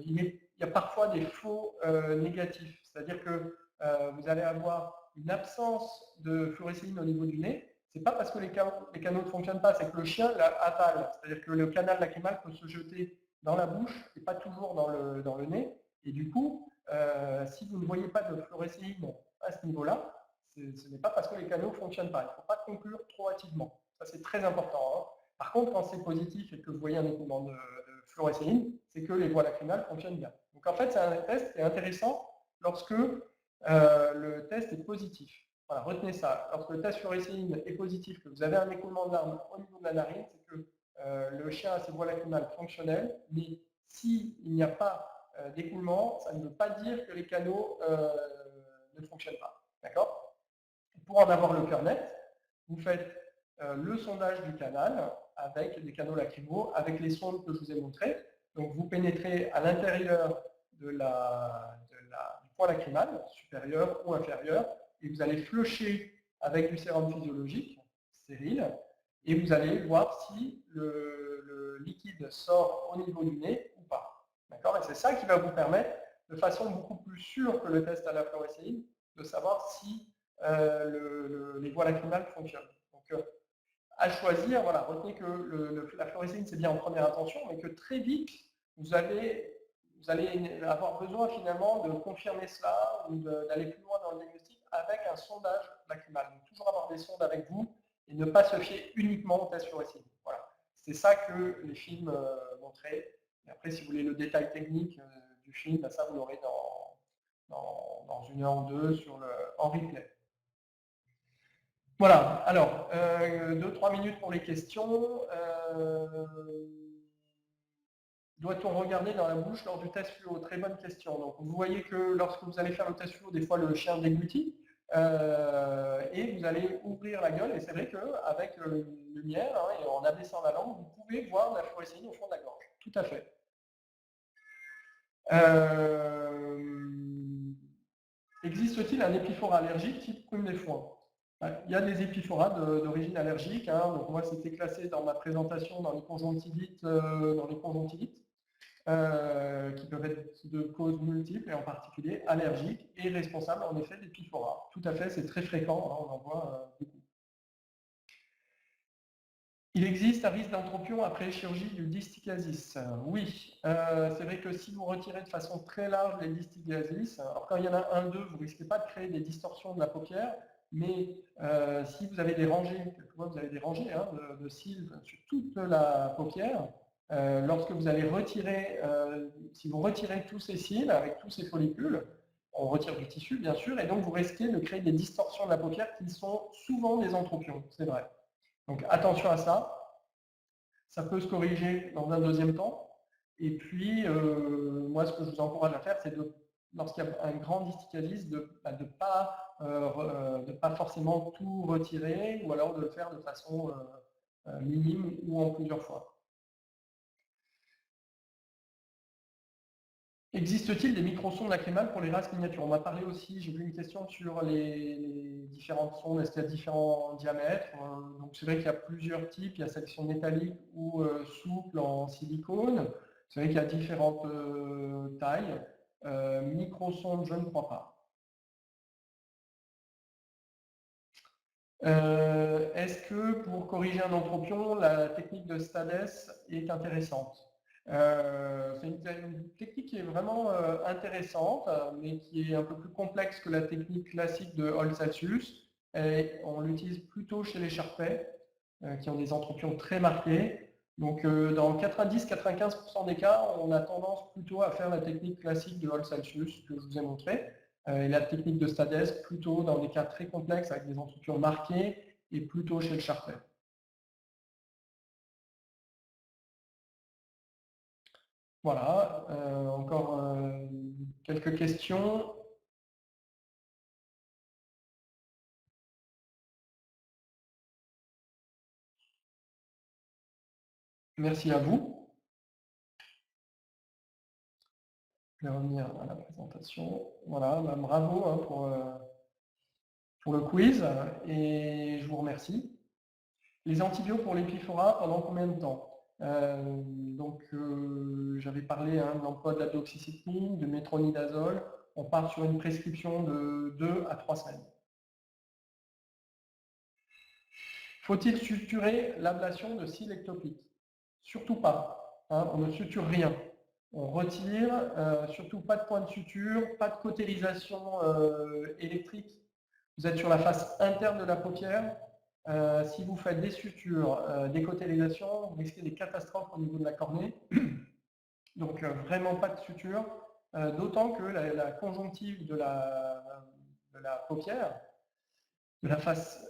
il y a parfois des faux négatifs. C'est-à-dire que vous allez avoir une absence de fluorescéine au niveau du nez. Ce n'est pas parce que les canaux ne fonctionnent pas, c'est que le chien avale. C'est-à-dire que le canal lacrymal peut se jeter dans la bouche et pas toujours dans le nez. Et du coup, si vous ne voyez pas de fluorescéine à ce niveau-là, ce n'est pas parce que les canaux ne fonctionnent pas. Il ne faut pas conclure trop hâtivement. Ça, c'est très important. Hein. Par contre, quand c'est positif et que vous voyez un écoulement de fluorescéine, c'est que les voies lacrymales fonctionnent bien. Donc en fait, c'est un test qui est intéressant lorsque le test est positif. Voilà, retenez ça. Lorsque le test fluorescéine est positif, que vous avez un écoulement de larmes au niveau de la narine, c'est que le chien a ses voies lacrymales fonctionnelles, mais s'il n'y a pas d'écoulement, ça ne veut pas dire que les canaux ne fonctionnent pas. D'accord? Pour en avoir le cœur net, vous faites le sondage du canal avec des canaux lacrymaux, avec les sondes que je vous ai montrées. Donc vous pénétrez à l'intérieur du point lacrymal, supérieur ou inférieur, et vous allez flusher avec du sérum physiologique, stérile, et vous allez voir si le liquide sort au niveau du nez ou pas. D'accord? Et c'est ça qui va vous permettre, de façon beaucoup plus sûre que le test à la fluorescéine, de savoir si les voies lacrymales fonctionnent. Donc, à choisir, voilà, retenez que la fluorescéine, c'est bien en première intention, mais que très vite, vous allez avoir besoin finalement de confirmer cela ou d'aller plus loin dans le diagnostic avec un sondage lacrymal. Donc, toujours avoir des sondes avec vous et ne pas se fier uniquement au test fluorescéine. Voilà. C'est ça que les films montraient. Et après, si vous voulez le détail technique du film, ben ça, vous l'aurez dans 1 heure ou 2 en replay. Voilà, alors, 2-3 minutes pour les questions. Doit-on regarder dans la bouche lors du test fluo? Très bonne question. Donc, vous voyez que lorsque vous allez faire le test fluo, des fois le chien déglutit, et vous allez ouvrir la gueule, et c'est vrai qu'avec une lumière, hein, et en abaissant la langue, vous pouvez voir la fluorescéine au fond de la gorge. Tout à fait. Existe-t-il un épiphore allergique type prune des foins? Il y a des épiphoras d'origine allergique. Hein. Donc moi, c'était classé dans ma présentation dans les conjonctivites, qui peuvent être de causes multiples et en particulier allergiques et responsables en effet d'épiphoras. Tout à fait, c'est très fréquent, hein, on en voit beaucoup. Il existe un risque d'entropion après chirurgie du distichiasis. Oui, c'est vrai que si vous retirez de façon très large les distichiasis, alors quand il y en a un, deux, vous ne risquez pas de créer des distorsions de la paupière, mais si vous avez des rangées, quelquefois vous avez des rangées hein, de cils sur toute la paupière, lorsque vous allez retirer, si vous retirez tous ces cils avec tous ces follicules, on retire du tissu bien sûr, et donc vous risquez de créer des distorsions de la paupière qui sont souvent des entropions, c'est vrai. Donc attention à ça. Ça peut se corriger dans un deuxième temps. Et puis, moi, ce que je vous encourage à faire, c'est lorsqu'il y a un grand distichiasis, de ne pas forcément tout retirer, ou alors de le faire de façon minime ou en plusieurs fois. Existe-t-il des microsondes lacrymales pour les races miniatures? On m'a parlé aussi, j'ai vu une question sur les différentes sondes, est-ce qu'il y a différents diamètres? Donc c'est vrai qu'il y a plusieurs types, il y a celles qui sont métalliques ou souples en silicone. C'est vrai qu'il y a différentes tailles. Microsondes, je ne crois pas. Est-ce que pour corriger un entropion, la technique de Stades est intéressante? C'est une technique qui est vraiment intéressante, mais qui est un peu plus complexe que la technique classique de Holtz-Alcius. On l'utilise plutôt chez les Charpais, qui ont des entropions très marqués. Donc dans 90-95% des cas, on a tendance plutôt à faire la technique classique de Holtz-Alcius que je vous ai montré, et la technique de Stades plutôt dans des cas très complexes avec des entropions marqués et plutôt chez le Charpais. Voilà, encore quelques questions. Merci à vous. Je vais revenir à la présentation. Voilà, bah, bravo hein, pour le quiz et je vous remercie. Les antibiotiques pour l'épiphora, pendant combien de temps? J'avais parlé hein, de l'emploi de la doxycycline, de métronidazole. On part sur une prescription de 2 à 3 semaines. Faut-il suturer l'ablation de cils ectopiques? Surtout pas. Hein, on ne suture rien. On retire, surtout pas de point de suture, pas de cautérisation électrique. Vous êtes sur la face interne de la paupière. Si vous faites des sutures, des cautérisations, vous risquez des catastrophes au niveau de la cornée. Donc vraiment pas de suture, d'autant que la conjonctive de la paupière de la face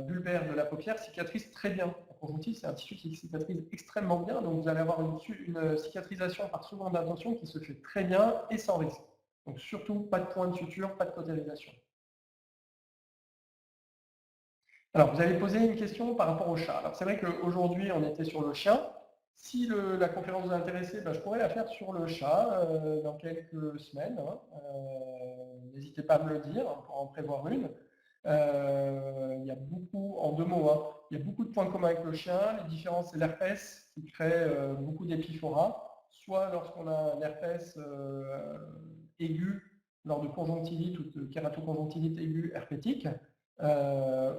bulbaire de la paupière cicatrise très bien. La conjonctive, c'est un tissu qui cicatrise extrêmement bien, donc vous allez avoir une cicatrisation par seconde d'intention qui se fait très bien et sans risque. Donc surtout, pas de point de suture, pas de cautérisation. Alors, vous avez posé une question par rapport au chat. Alors, c'est vrai qu'aujourd'hui, on était sur le chien. Si la conférence vous a intéressé, ben, je pourrais la faire sur le chat dans quelques semaines. Hein. N'hésitez pas à me le dire, on pourra en prévoir une. Il y a beaucoup, en 2 mots, hein, il y a beaucoup de points communs avec le chien. Les différences, c'est l'herpès qui crée beaucoup d'épiphoras, soit lorsqu'on a un herpès aigu lors de conjonctivite ou de kératoconjonctivite aiguë herpétique,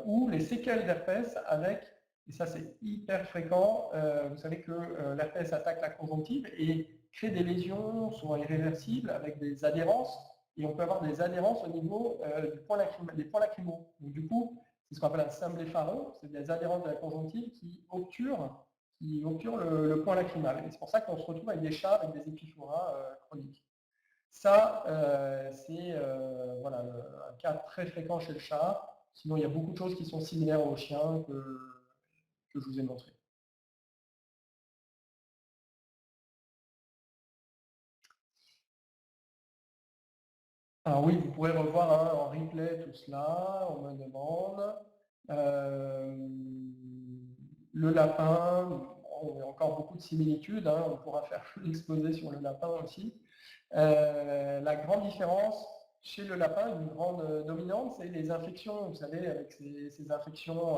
ou les séquelles d'herpès avec, et ça c'est hyper fréquent, vous savez que l'herpès attaque la conjonctive et crée des lésions souvent irréversibles avec des adhérences, et on peut avoir des adhérences au niveau des points lacrymaux. Donc du coup, c'est ce qu'on appelle un symblepharon, c'est des adhérences de la conjonctive qui obturent le point lacrymal. Et c'est pour ça qu'on se retrouve avec des chats avec des épiphoras chroniques. Ça, c'est voilà, un cas très fréquent chez le chat. Sinon, il y a beaucoup de choses qui sont similaires au chien que je vous ai montré. Alors oui, vous pourrez revoir hein, en replay tout cela, on me demande. Le lapin, bon, il y a encore beaucoup de similitudes, hein, on pourra faire l'exposé sur le lapin aussi. La grande différence chez le lapin, une grande dominante, c'est les infections. Vous savez, avec ces infections,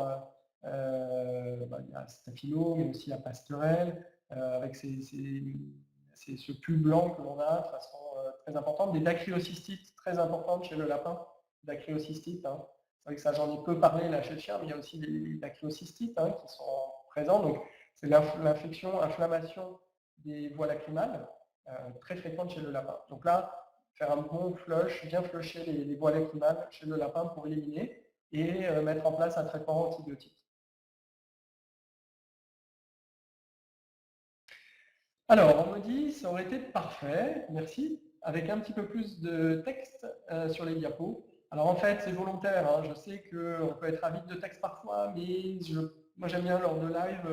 il y a Staphylo, mais aussi il y a Pasteurelle, avec ce pus blanc que l'on a de façon très importante, des dacryocystites très importantes chez le lapin, dacryocystites. Hein. C'est vrai que ça, j'en ai peu parlé là chez le chien, mais il y a aussi des dacryocystites hein, qui sont présents. Donc, c'est l'infection, inflammation des voies lacrymales, très fréquente chez le lapin. Donc là, faire un bon flush, bien flusher les voies lacrymales chez le lapin pour éliminer et mettre en place un traitement antibiotique. Alors, on me dit, ça aurait été parfait, merci, avec un petit peu plus de texte sur les diapos. Alors en fait, c'est volontaire, hein. Je sais qu'on peut être avide de texte parfois, mais moi j'aime bien lors de live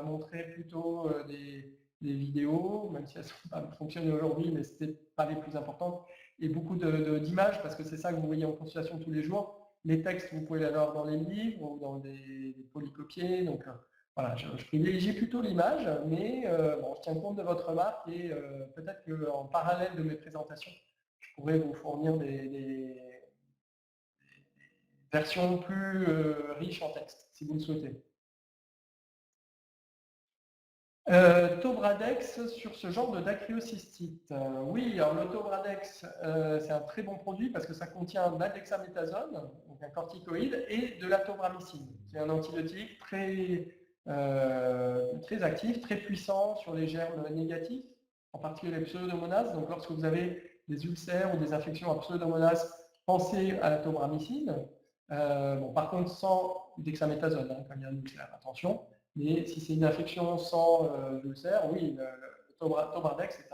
montrer plutôt des vidéos, même si elles sont pas fonctionnées aujourd'hui, mais ce n'était pas les plus importantes, et beaucoup d'images, parce que c'est ça que vous voyez en consultation tous les jours. Les textes, vous pouvez les avoir dans les livres ou dans des polycopiés, donc voilà, je privilégie plutôt l'image, mais bon, je tiens compte de votre remarque et peut-être qu'en parallèle de mes présentations, je pourrais vous fournir des versions plus riches en texte, si vous le souhaitez. Tobradex sur ce genre de dacryocystite. Oui, alors le Tobradex, c'est un très bon produit parce que ça contient de l'aldexaméthasone, donc un corticoïde, et de la tobramycine, qui est un antibiotique très actif, très puissant sur les germes négatifs, en particulier les pseudomonas. Donc lorsque vous avez des ulcères ou des infections à pseudomonas, pensez à la tobramycine. Bon, par contre, sans dexaméthasone, hein, quand il y a un ulcère, attention. Mais si c'est une infection sans ulcère, oui, le Tobradex est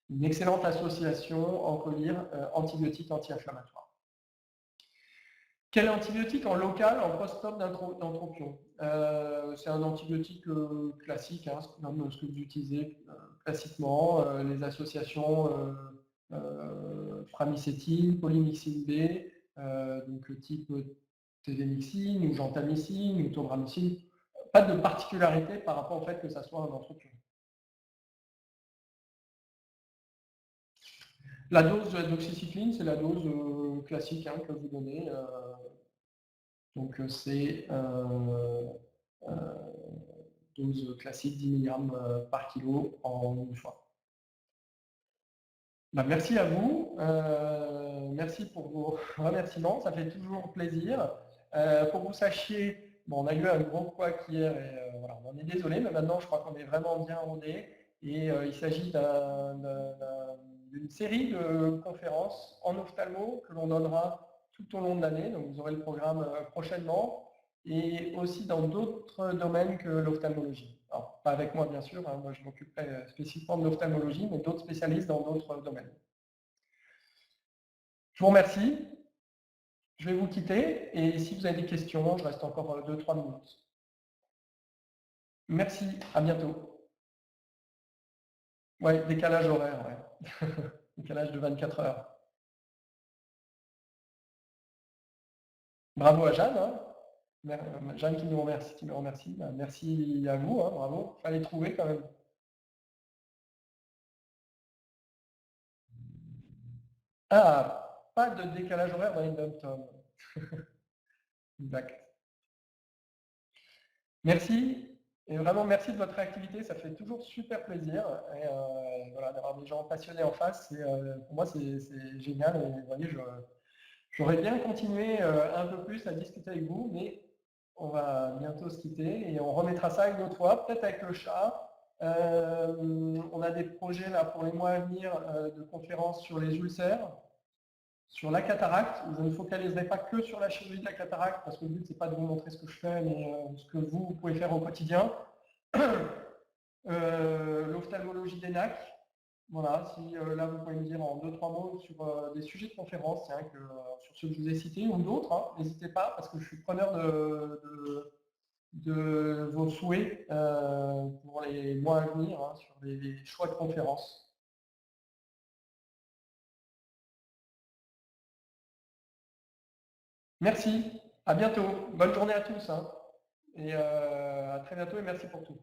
une excellente association en collyre antibiotique anti-inflammatoire. Quel antibiotique en local en post-op d'entropion? C'est un antibiotique classique, hein, comme ce que vous utilisez classiquement, les associations framicétine, polymyxine B, donc type tévémycine ou gentamicine ou tobramycine. Pas de particularité par rapport au fait que ça soit un entropion. La dose de la doxycycline, c'est la dose classique hein, que vous donnez. Donc c'est dose classique 10 mg par kilo en une fois. Bah, merci à vous, merci pour vos remerciements, ça fait toujours plaisir. Pour que vous sachiez, bon, on a eu un gros couac hier et voilà, on en est désolé, mais maintenant je crois qu'on est vraiment bien rodé et il s'agit d'une série de conférences en ophtalmo que l'on donnera tout au long de l'année, donc vous aurez le programme prochainement et aussi dans d'autres domaines que l'ophtalmologie. Alors, pas avec moi bien sûr, hein, moi je m'occuperai spécifiquement de l'ophtalmologie, mais d'autres spécialistes dans d'autres domaines. Je vous remercie. Je vais vous quitter et si vous avez des questions, je reste encore 2-3 minutes. Merci, à bientôt. Ouais, décalage horaire, ouais. Décalage de 24 heures. Bravo à Jeanne, hein. Jeanne qui nous remercie, qui me remercie. Merci à vous, hein, bravo. Fallait trouver quand même. Ah, pas de décalage horaire dans Indom. Exact. Merci. Et vraiment, merci de votre réactivité. Ça fait toujours super plaisir. Et, voilà, d'avoir des gens passionnés en face. Pour moi, c'est génial. Et vous voyez, j'aurais bien continué un peu plus à discuter avec vous, mais on va bientôt se quitter et on remettra ça une autre fois, peut-être avec le chat. On a des projets là pour les mois à venir de conférences sur les ulcères, sur la cataracte, où je ne focaliserai pas que sur la chirurgie de la cataracte, parce que le but, c'est pas de vous montrer ce que je fais, mais ce que vous pouvez faire au quotidien. L'ophtalmologie des NAC. Voilà, si là, vous pouvez me dire en 2-3 mots sur des sujets de conférence, tiens, sur ceux que je vous ai cités, ou d'autres, hein, n'hésitez pas, parce que je suis preneur de vos souhaits pour les mois à venir, hein, sur les choix de conférences. Merci, à bientôt. Bonne journée à tous. Hein, et à très bientôt et merci pour tout.